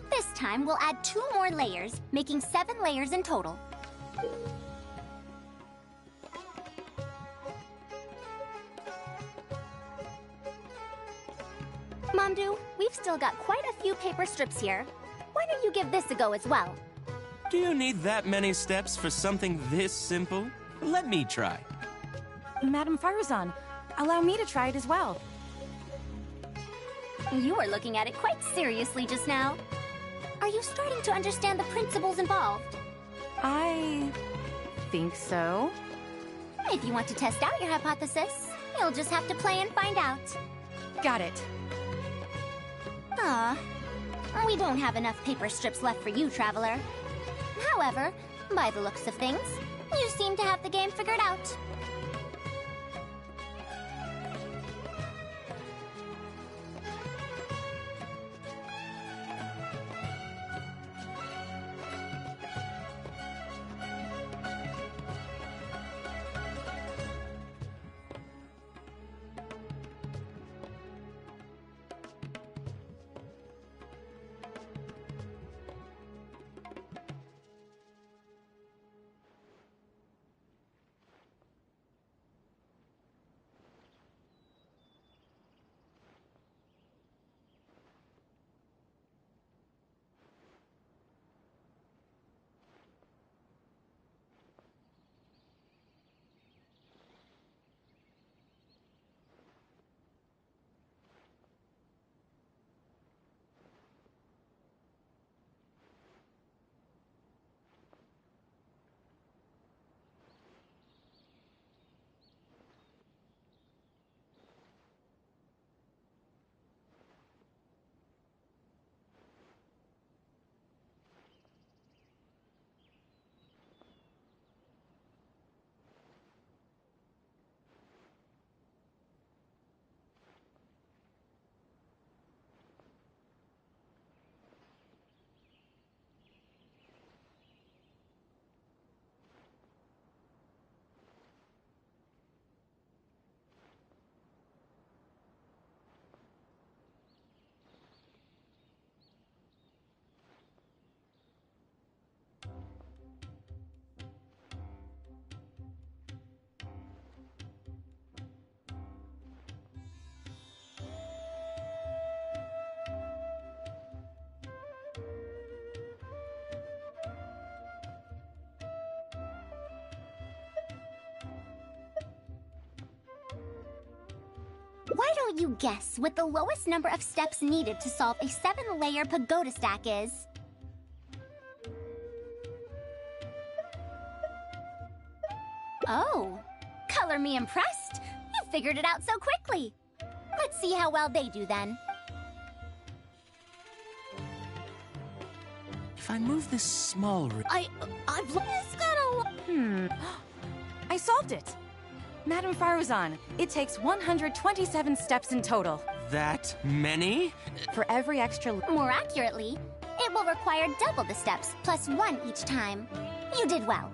This time, we'll add 2 more layers, making 7 layers in total. Mamdu, we've still got quite a few paper strips here. Why don't you give this a go as well? Do you need that many steps for something this simple? Let me try. Madam Farazan, allow me to try it as well. You were looking at it quite seriously just now. Are you starting to understand the principles involved? I think so. If you want to test out your hypothesis, you'll just have to play and find out. Got it. We don't have enough paper strips left for you, Traveler. However, by the looks of things, you seem to have the game figured out. Why don't you guess what the lowest number of steps needed to solve a 7-layer pagoda stack is? Oh, color me impressed. You figured it out so quickly. Let's see how well they do then. If I move this small room... I've I solved it! Madame Faruzan, it takes 127 steps in total. That many? For every extra... More accurately, it will require double the steps, plus 1 each time. You did well.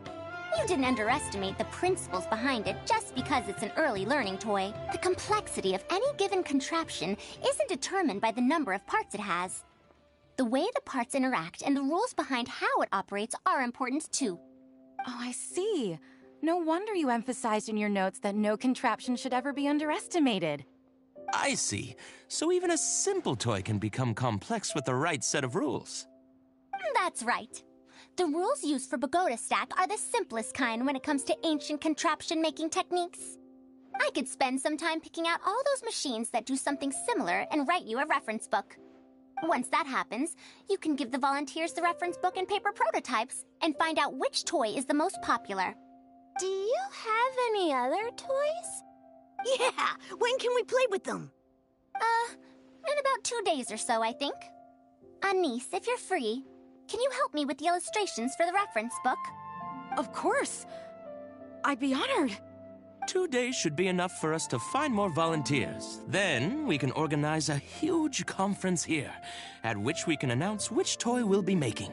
You didn't underestimate the principles behind it just because it's an early learning toy. The complexity of any given contraption isn't determined by the number of parts it has. The way the parts interact and the rules behind how it operates are important too. Oh, I see. No wonder you emphasized in your notes that no contraption should ever be underestimated. I see. So even a simple toy can become complex with the right set of rules. That's right. The rules used for Pagoda Stack are the simplest kind when it comes to ancient contraption-making techniques. I could spend some time picking out all those machines that do something similar and write you a reference book. Once that happens, you can give the volunteers the reference book and paper prototypes and find out which toy is the most popular. Do you have any other toys? Yeah! When can we play with them? In about 2 days or so, I think. Anise, if you're free, can you help me with the illustrations for the reference book? Of course! I'd be honored. 2 days should be enough for us to find more volunteers. Then we can organize a huge conference here, at which we can announce which toy we'll be making.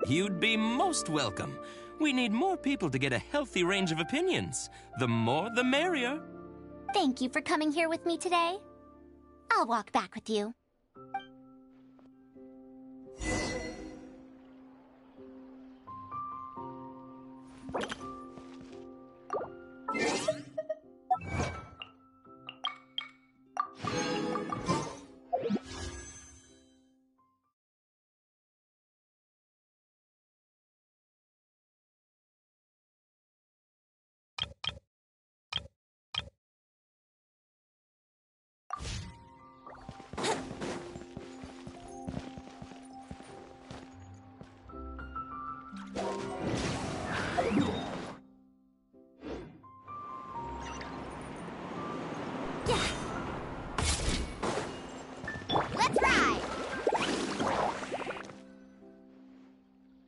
You'd be most welcome. We need more people to get a healthy range of opinions. The more, the merrier. Thank you for coming here with me today. I'll walk back with you. Let's ride!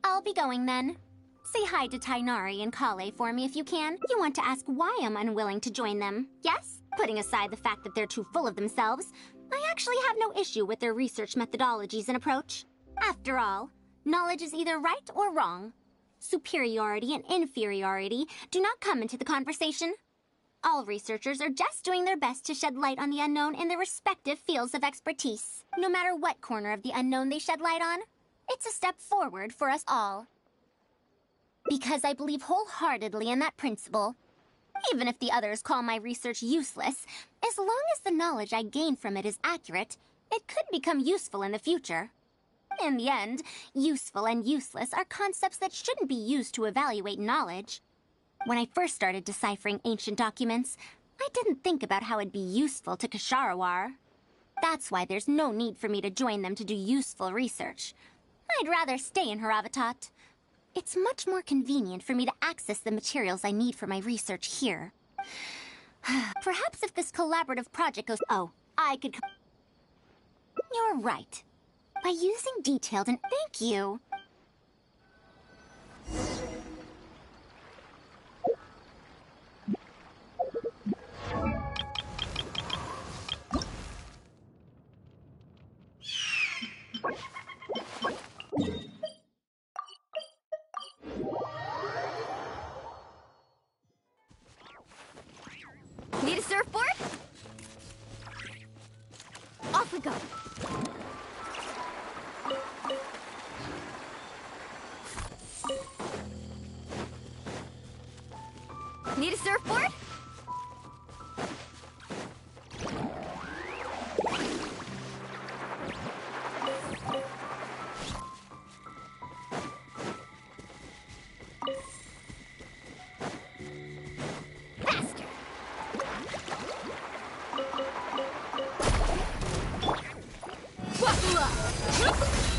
I'll be going then. Say hi to Tainari and Kale for me if you can. You want to ask why I'm unwilling to join them, yes? Putting aside the fact that they're too full of themselves, I actually have no issue with their research methodologies and approach. After all, knowledge is either right or wrong. Superiority and inferiority do not come into the conversation. All researchers are just doing their best to shed light on the unknown in their respective fields of expertise. No matter what corner of the unknown they shed light on, it's a step forward for us all. Because I believe wholeheartedly in that principle. Even if the others call my research useless, as long as the knowledge I gain from it is accurate, it could become useful in the future. In the end, useful and useless are concepts that shouldn't be used to evaluate knowledge. When I first started deciphering ancient documents, I didn't think about how it'd be useful to Ksharawar. That's why there's no need for me to join them to do useful research. I'd rather stay in Haravatat. It's much more convenient for me to access the materials I need for my research here. Perhaps if this collaborative project goes... Oh, I could... You're right. By using detailed and... Thank you. Need a surfboard? Off we go. Need a surfboard?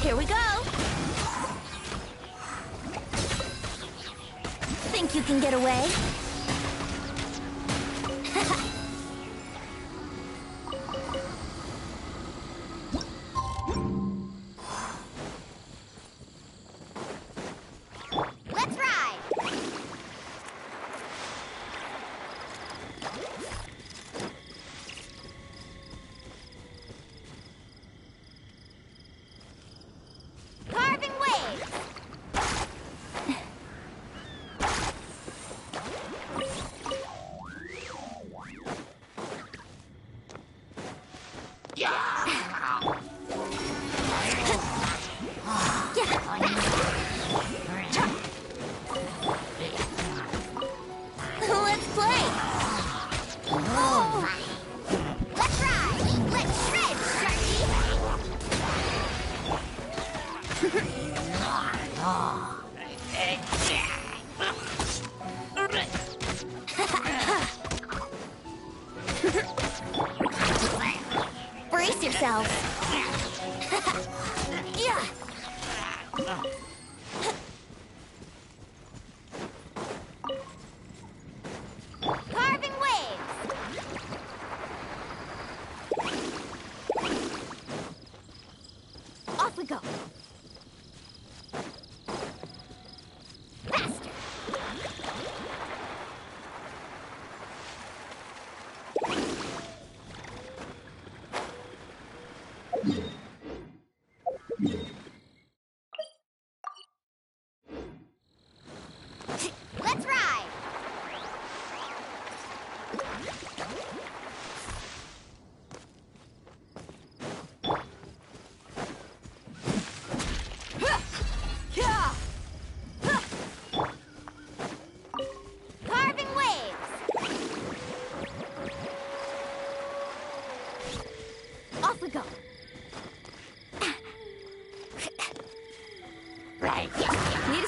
Here we go! Think you can get away? Let's ride! Carving waves! Let's play! Oh. Let's ride! Let's shred, Sharky! Brace yourselves! Yeah. Carving waves! Off we go! Faster! Let's ride! Carving waves! Off we go! Need a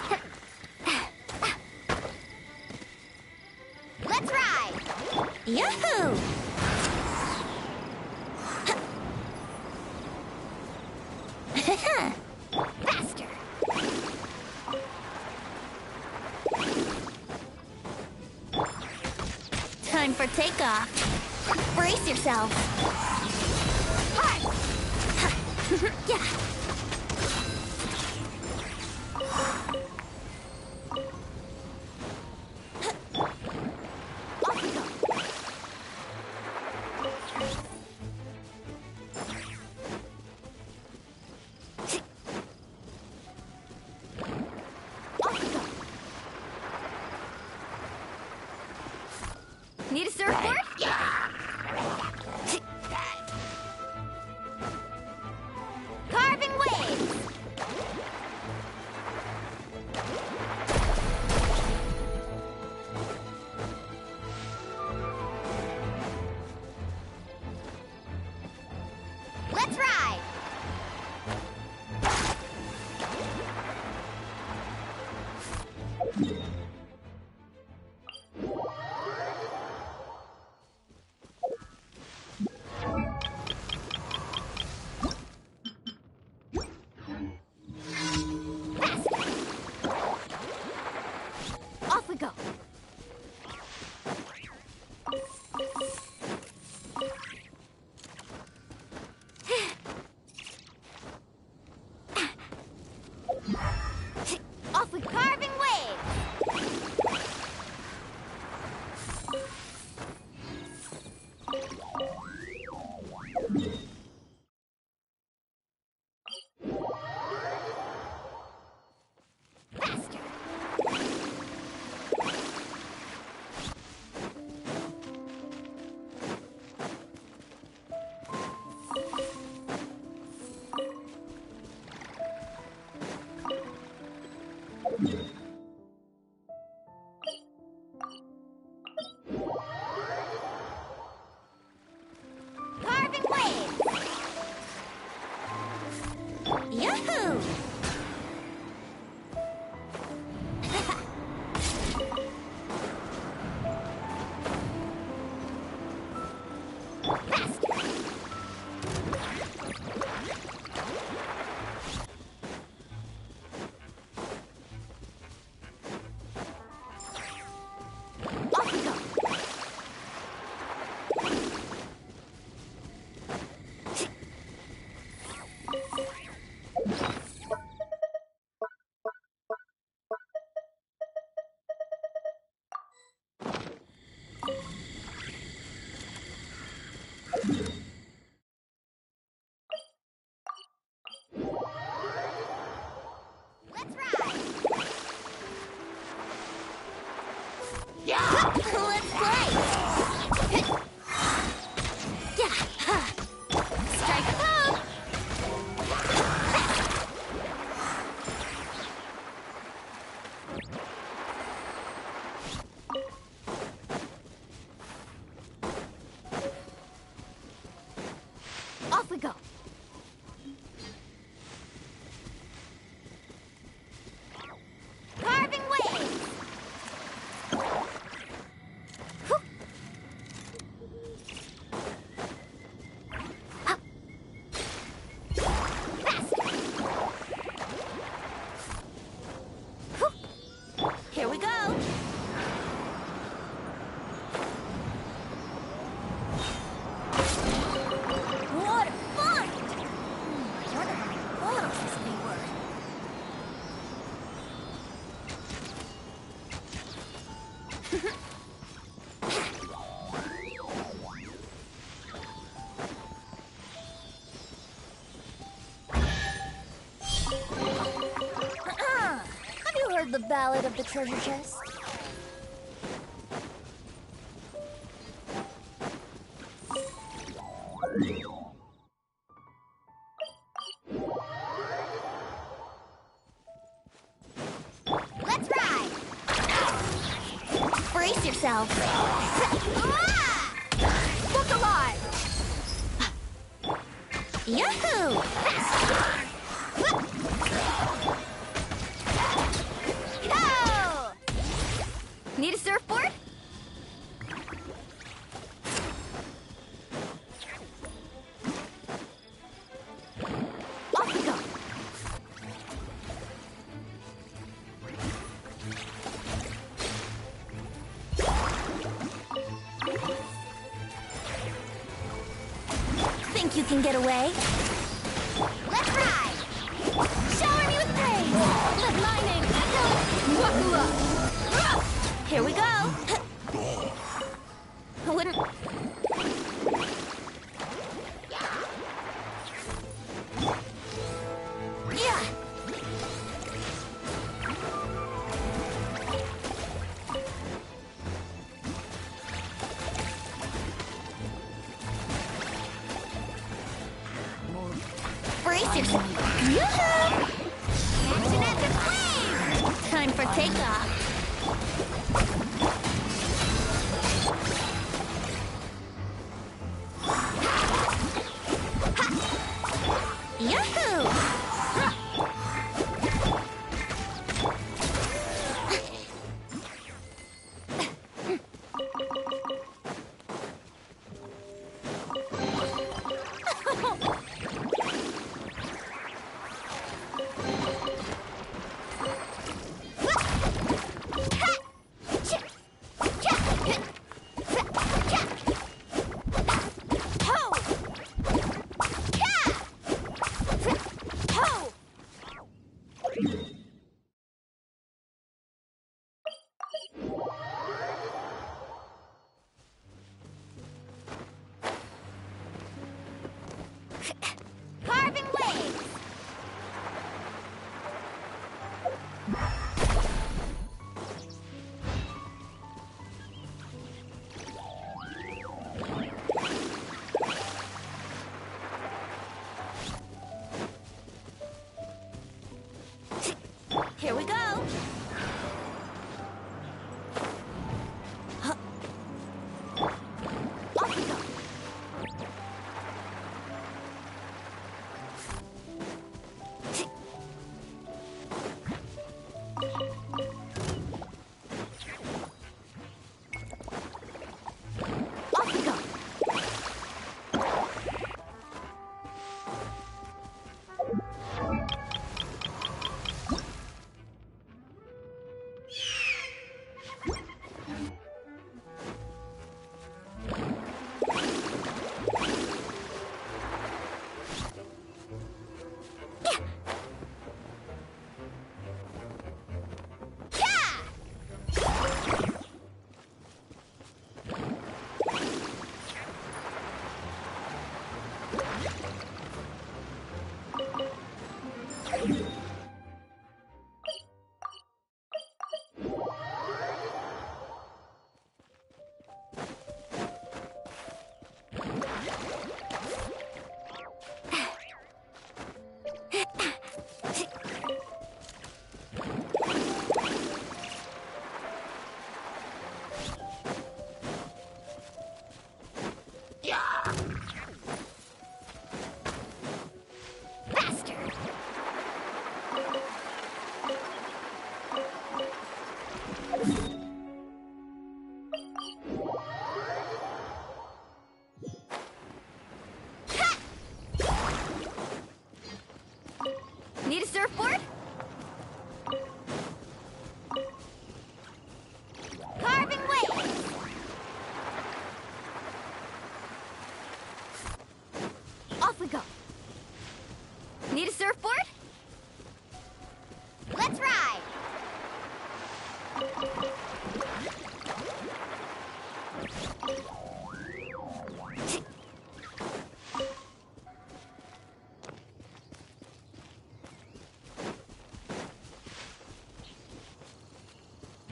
Let's ride! Yahoo! Faster! Time for takeoff. Brace yourselves. Hard! Yeah. Off we go! Off we go! Need a surfboard? Carving waves! Let's ride! Let's play! Strike a pose! Off we go! Carving waves! Here we go! What a find! I wonder how many bottles this will be worth. Have you heard the ballad of the treasure chest? Let's ride! Brace yourself! Look alive! Yahoo! Go! Need a surfboard? Off we go! Think you can get away? Let's ride! Shower me with praise! Live mining! Here we go! I wouldn't... Yeah! Brace yourself! Yoo-hoo! Action at the flame! Time for takeoff! Yahoo! Carving waves! Here we go!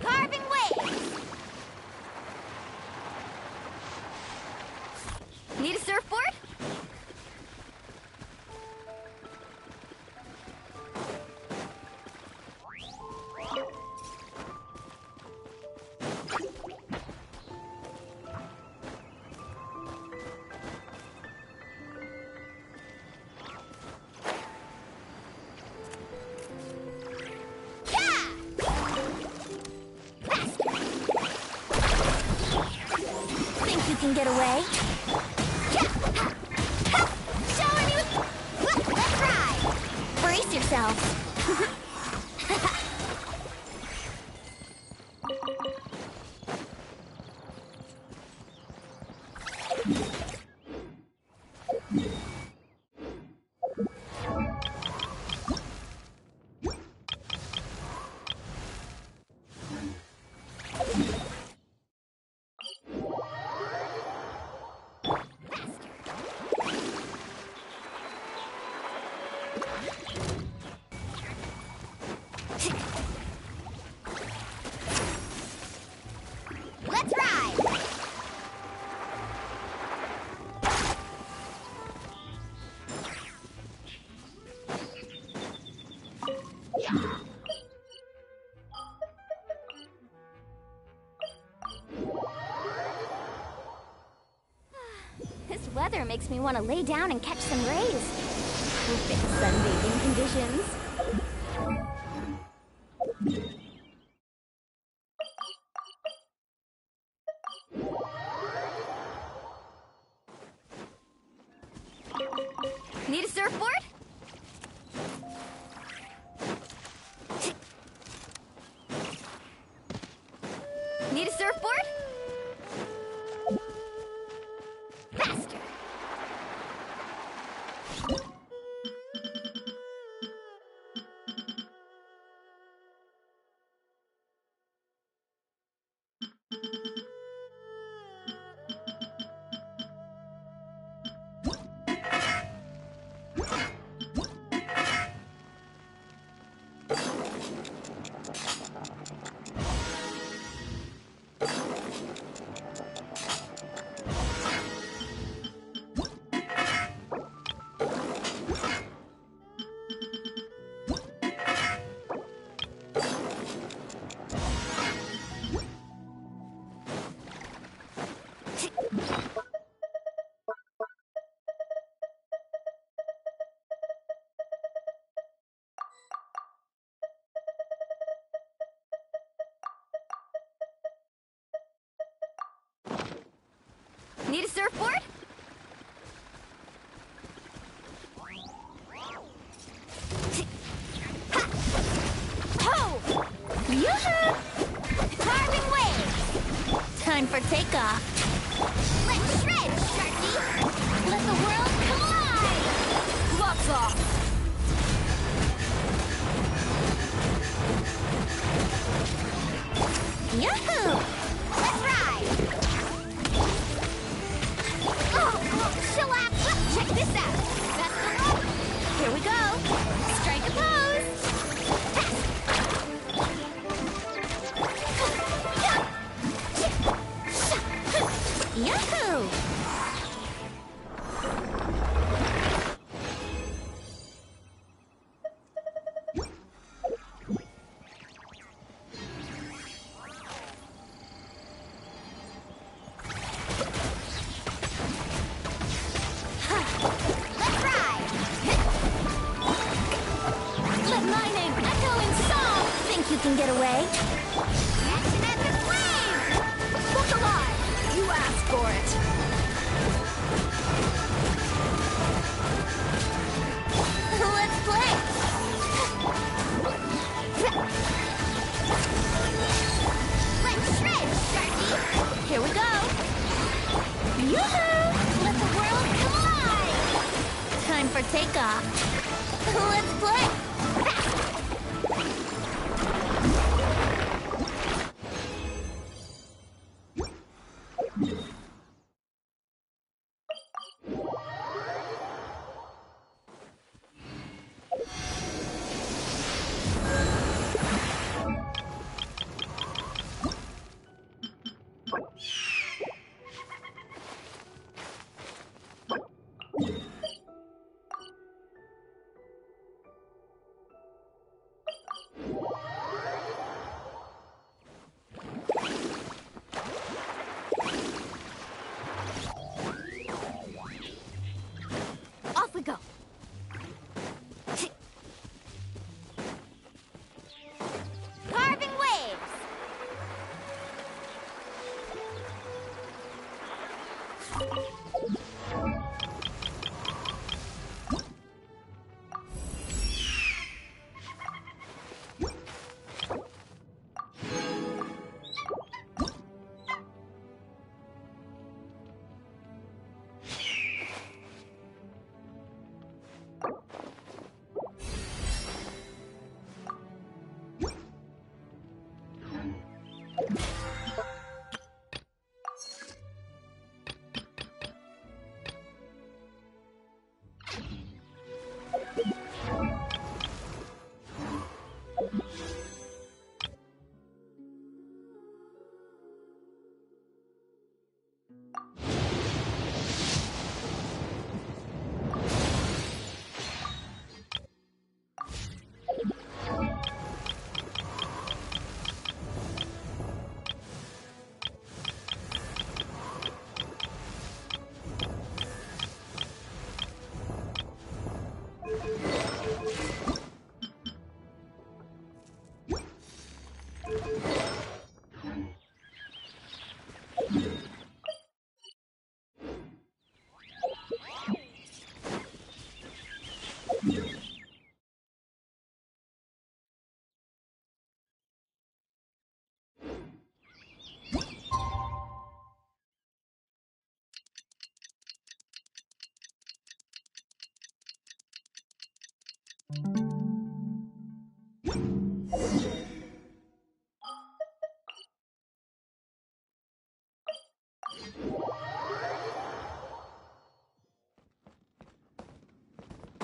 Carving waves! Need a surfboard? Think you can get away? Showing you! Let's ride! Brace yourselves! Let's ride! This weather makes me want to lay down and catch some rays. Perfect sunbathing conditions. Need a surfboard? Need a surfboard? Faster! Need a surfboard? Ho! Yoo-hoo! Carving waves! Time for takeoff. Let's shred, Sharky! Let the world collide! Lots off! Yahoo! Let's ride! Oh, chillax! Check this out! Best of luck! Here we go! Strike a pose! Yahoo! Let's ride! Let my name echo in song! Think you can get away? That's an epic wave! Look alive! You asked for it! Let's play! Let's shred, Sharky! Here we go! Yoo-hoo! Let the world collide! Time for takeoff. Let's play!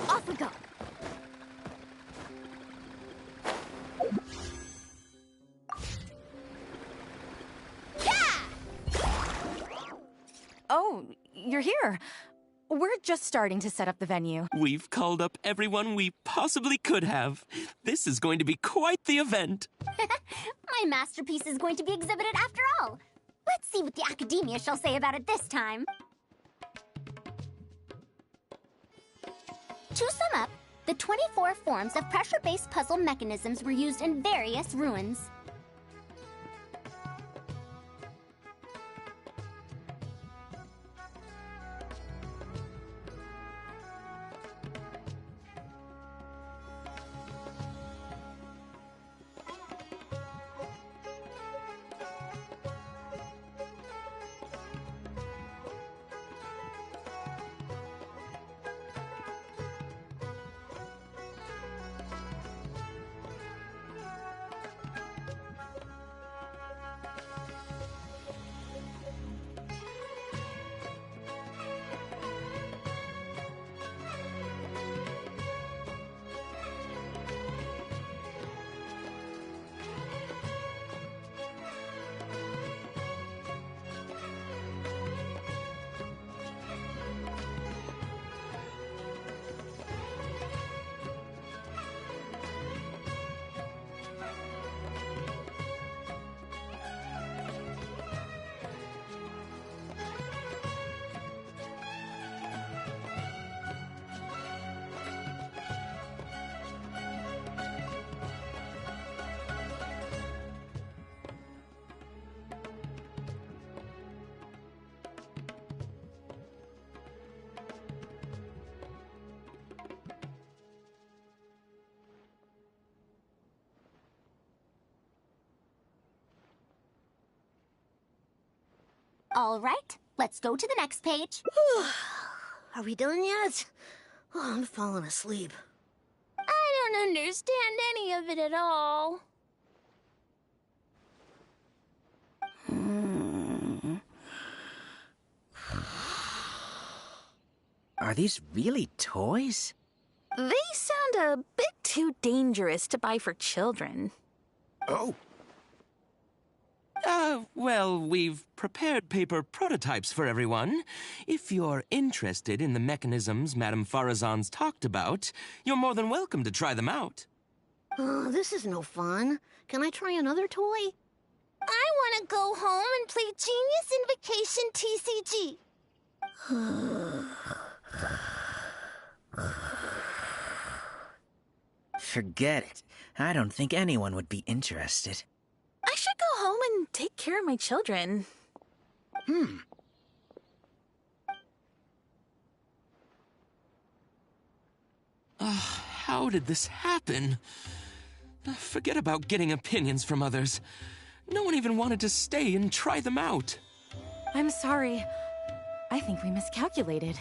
Off we go. Oh, you're here. We're just starting to set up the venue. We've called up everyone we possibly could have. This is going to be quite the event. My masterpiece is going to be exhibited after all. Let's see what the academia shall say about it this time. To sum up, the 24 forms of pressure-based puzzle mechanisms were used in various ruins. All right, let's go to the next page. Are we done yet? Oh, I'm falling asleep. I don't understand any of it at all. Are these really toys? They sound a bit too dangerous to buy for children. Oh. Well, we've prepared paper prototypes for everyone. If you're interested in the mechanisms Madame Farazan's talked about, you're more than welcome to try them out. Oh, this is no fun. Can I try another toy? I want to go home and play Genius Invocation TCG. Forget it. I don't think anyone would be interested. I should go home and take care of my children. How did this happen? Forget about getting opinions from others. No one even wanted to stay and try them out. I'm sorry. I think we miscalculated.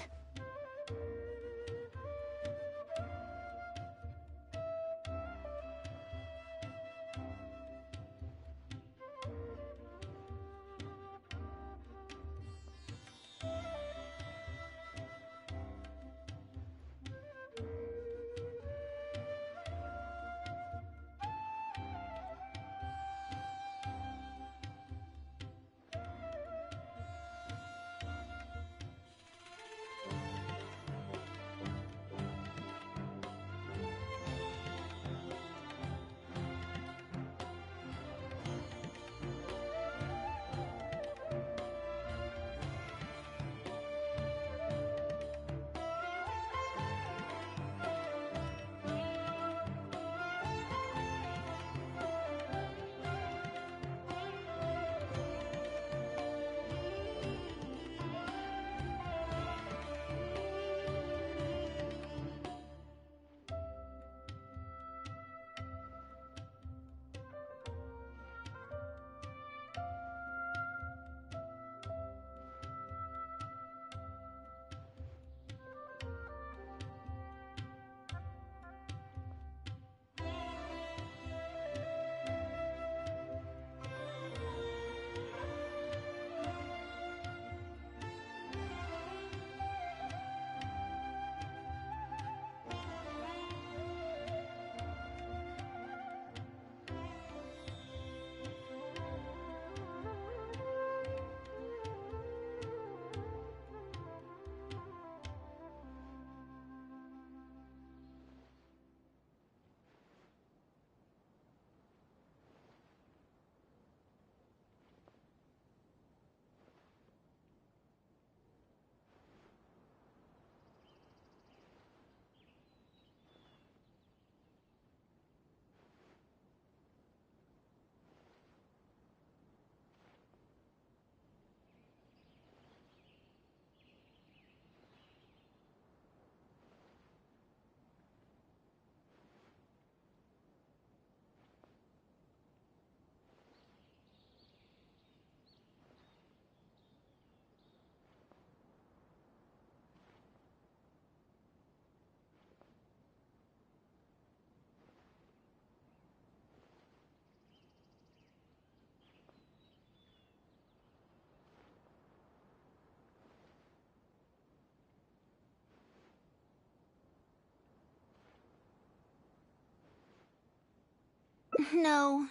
No,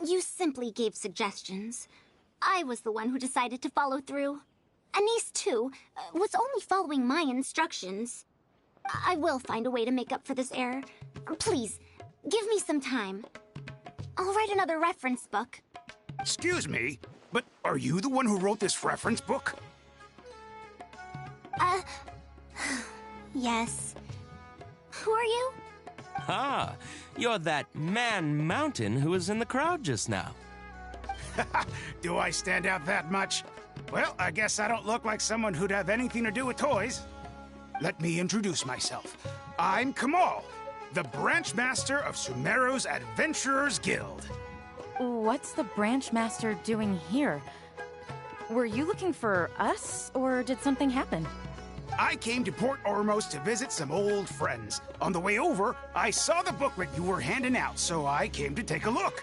you simply gave suggestions. I was the one who decided to follow through. Anise, too, was only following my instructions. I will find a way to make up for this error. Please, give me some time. I'll write another reference book. Excuse me, but are you the one who wrote this reference book? Yes. Who are you? Ah, you're that man Mountain who was in the crowd just now. Do I stand out that much? Well, I guess I don't look like someone who'd have anything to do with toys. Let me introduce myself. I'm Kamal, the branch master of Sumeru's Adventurers Guild. What's the branch master doing here? Were you looking for us, or did something happen? I came to Port Ormos to visit some old friends. On the way over, I saw the booklet you were handing out, so I came to take a look.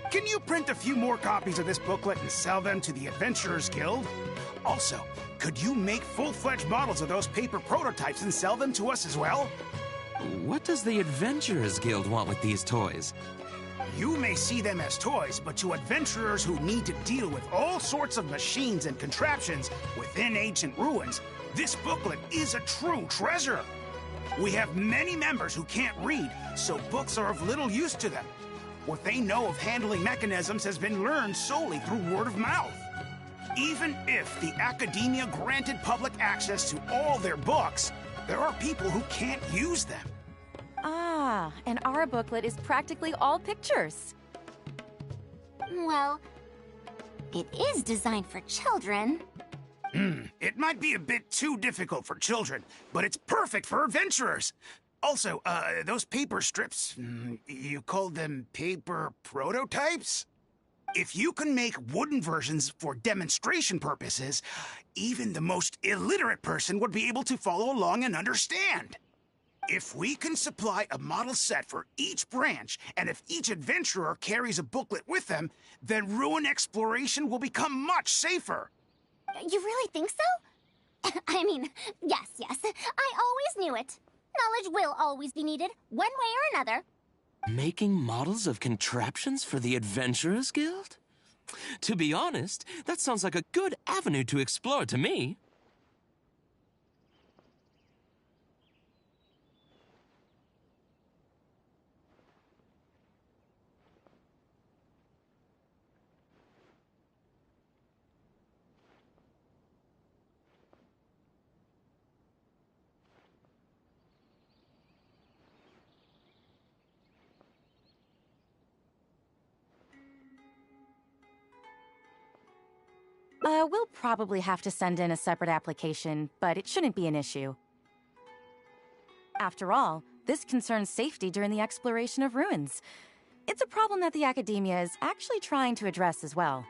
Can you print a few more copies of this booklet and sell them to the Adventurers Guild? Also, could you make full-fledged models of those paper prototypes and sell them to us as well? What does the Adventurers Guild want with these toys? You may see them as toys, but to adventurers who need to deal with all sorts of machines and contraptions within ancient ruins, this booklet is a true treasure. We have many members who can't read, so books are of little use to them. What they know of handling mechanisms has been learned solely through word of mouth. Even if the academia granted public access to all their books, there are people who can't use them. Ah, and our booklet is practically all pictures. Well, it is designed for children. It might be a bit too difficult for children, but it's perfect for adventurers. Also, those paper strips, you called them paper prototypes? If you can make wooden versions for demonstration purposes, even the most illiterate person would be able to follow along and understand. If we can supply a model set for each branch, and if each adventurer carries a booklet with them, then ruin exploration will become much safer. You really think so? I mean, yes. I always knew it. Knowledge will always be needed, one way or another. Making models of contraptions for the Adventurers Guild? To be honest, that sounds like a good avenue to explore to me. We'll probably have to send in a separate application, but it shouldn't be an issue. After all, this concerns safety during the exploration of ruins. It's a problem that the academia is actually trying to address as well.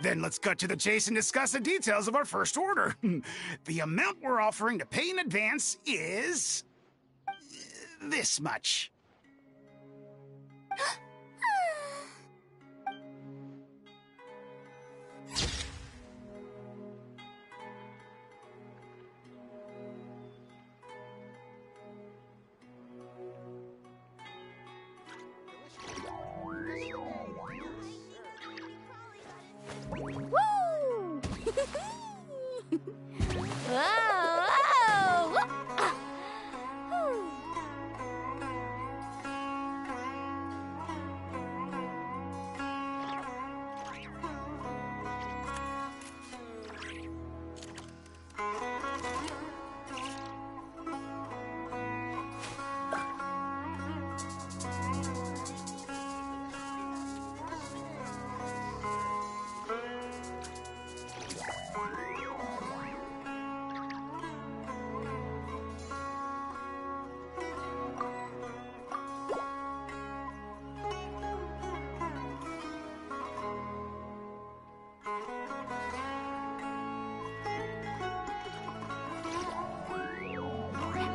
Then let's cut to the chase and discuss the details of our first order. The amount we're offering to pay in advance is... this much. Woo! Whoa!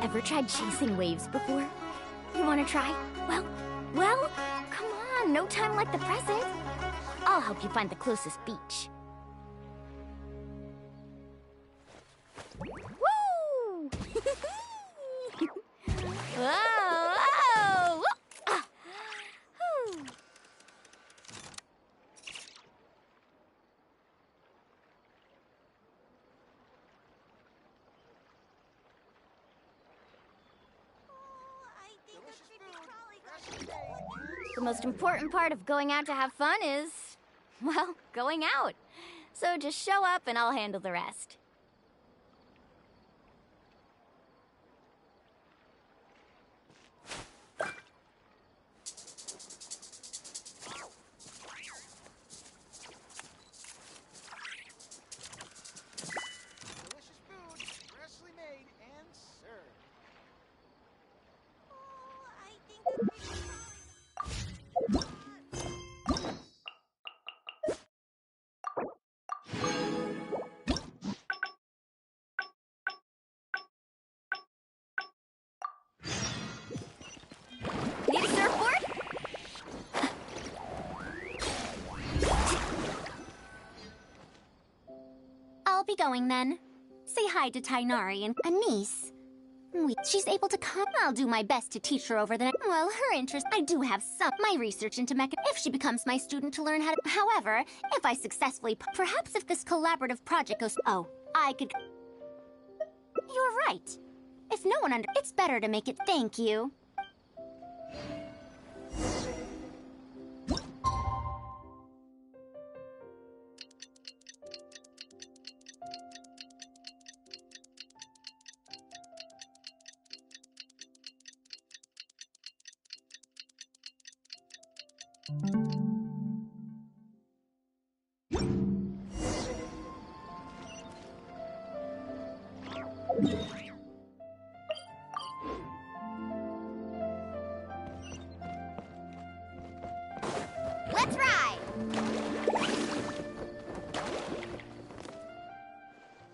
Ever tried chasing waves before? You want to try? Well, come on, no time like the present. I'll help you find the closest beach. Woo! Whoa! Whoa! Ah. Whew. The most important part of going out to have fun is, well, going out. So just show up and I'll handle the rest. Need a surfboard? I'll be going then. Say hi to Tainari and Anise. She's able to come. I'll do my best to teach her over the... Well, her interest... I do have some... My research into mecha... If she becomes my student to learn how to... However, if I successfully... Perhaps if this collaborative project goes... Oh, I could... You're right. If no one under... It's better to make it... Thank you.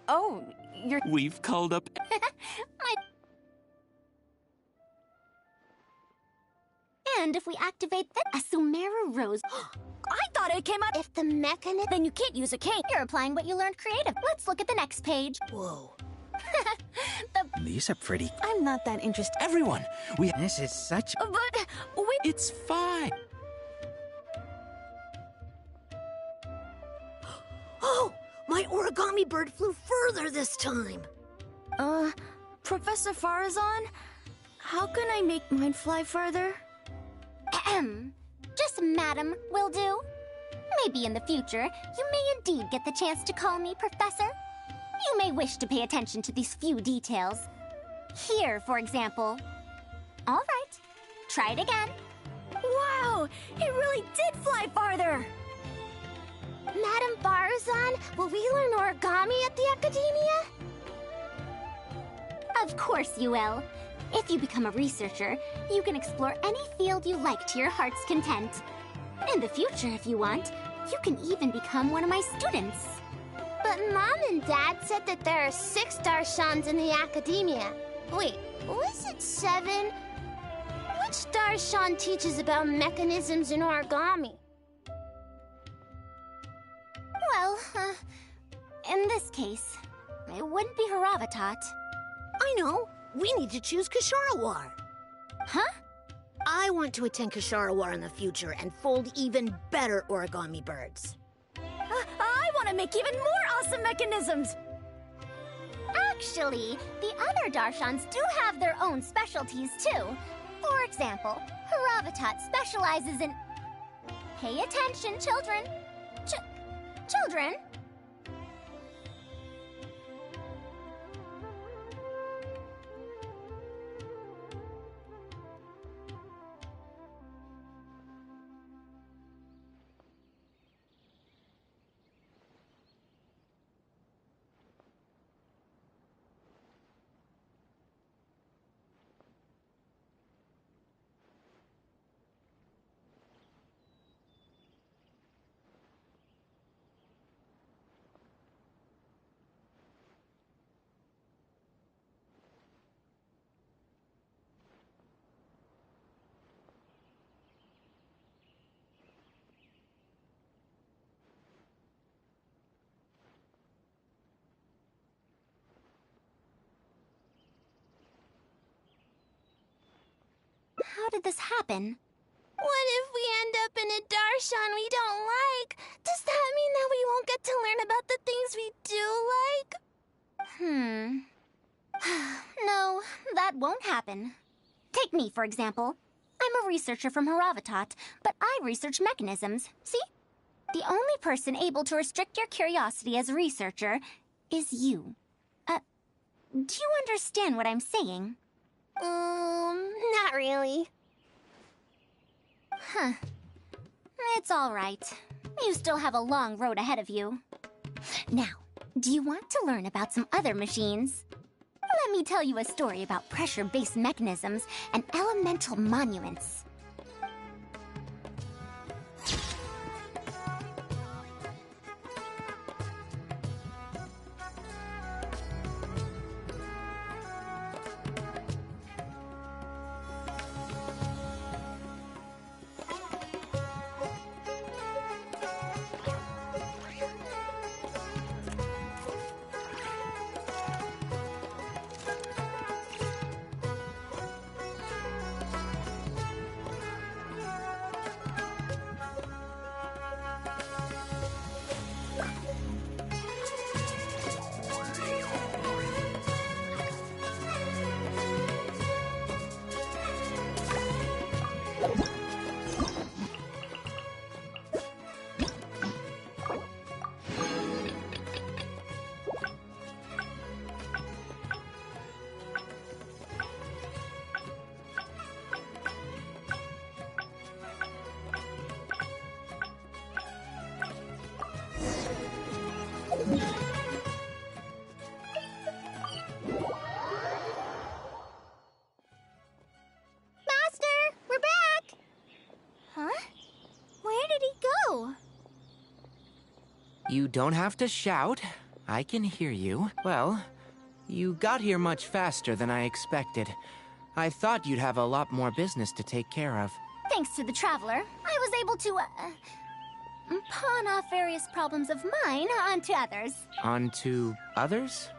Oh, you're... We've called up... And if we activate the Asumera Rose... I thought it came out... If the mechanism... Then you can't use a cane. You're applying what you learned creative. Let's look at the next page. Whoa. These are pretty. I'm not that interested. Everyone, we... This is such. But... wait... It's fine. Oh! My origami bird flew further this time! Professor Farazan? How can I make mine fly further? Ahem. Just Madam will do. Maybe in the future, you may indeed get the chance to call me Professor. You may wish to pay attention to these few details. Here, for example. All right. Try it again. Wow! It really did fly farther! Madam Farazan, will we learn origami at the Academia? Of course you will. If you become a researcher, you can explore any field you like to your heart's content. In the future, if you want, you can even become one of my students. But Mom and Dad said that there are 6 Darshans in the Academia. Wait, was it 7? Which Darshan teaches about mechanisms in origami? Well, in this case, it wouldn't be Haravatat. I know. We need to choose Kasharawar. Huh? I want to attend Kasharawar in the future and fold even better origami birds. I want to make even more awesome mechanisms! Actually, the other Darshans do have their own specialties, too. For example, Haravatat specializes in... Pay attention, children. Children? How did this happen? What if we end up in a Darshan we don't like? Does that mean that we won't get to learn about the things we do like? No, that won't happen. Take me, for example. I'm a researcher from Haravatat, but I research mechanisms. See? The only person able to restrict your curiosity as a researcher is you. Do you understand what I'm saying? Not really. Huh. It's all right. You still have a long road ahead of you. Now, do you want to learn about some other machines? Let me tell you a story about pressure-based mechanisms and elemental monuments. You don't have to shout. I can hear you. Well, you got here much faster than I expected. I thought you'd have a lot more business to take care of. Thanks to the Traveler, I was able to, pawn off various problems of mine onto others. Onto others?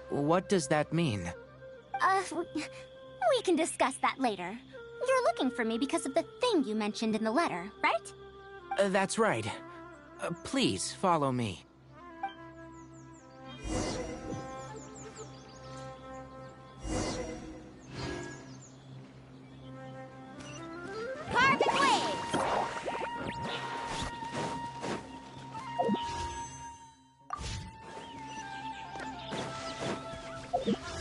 What does that mean? We can discuss that later. You're looking for me because of the thing you mentioned in the letter, right? That's right. Please, follow me. Carbon waves!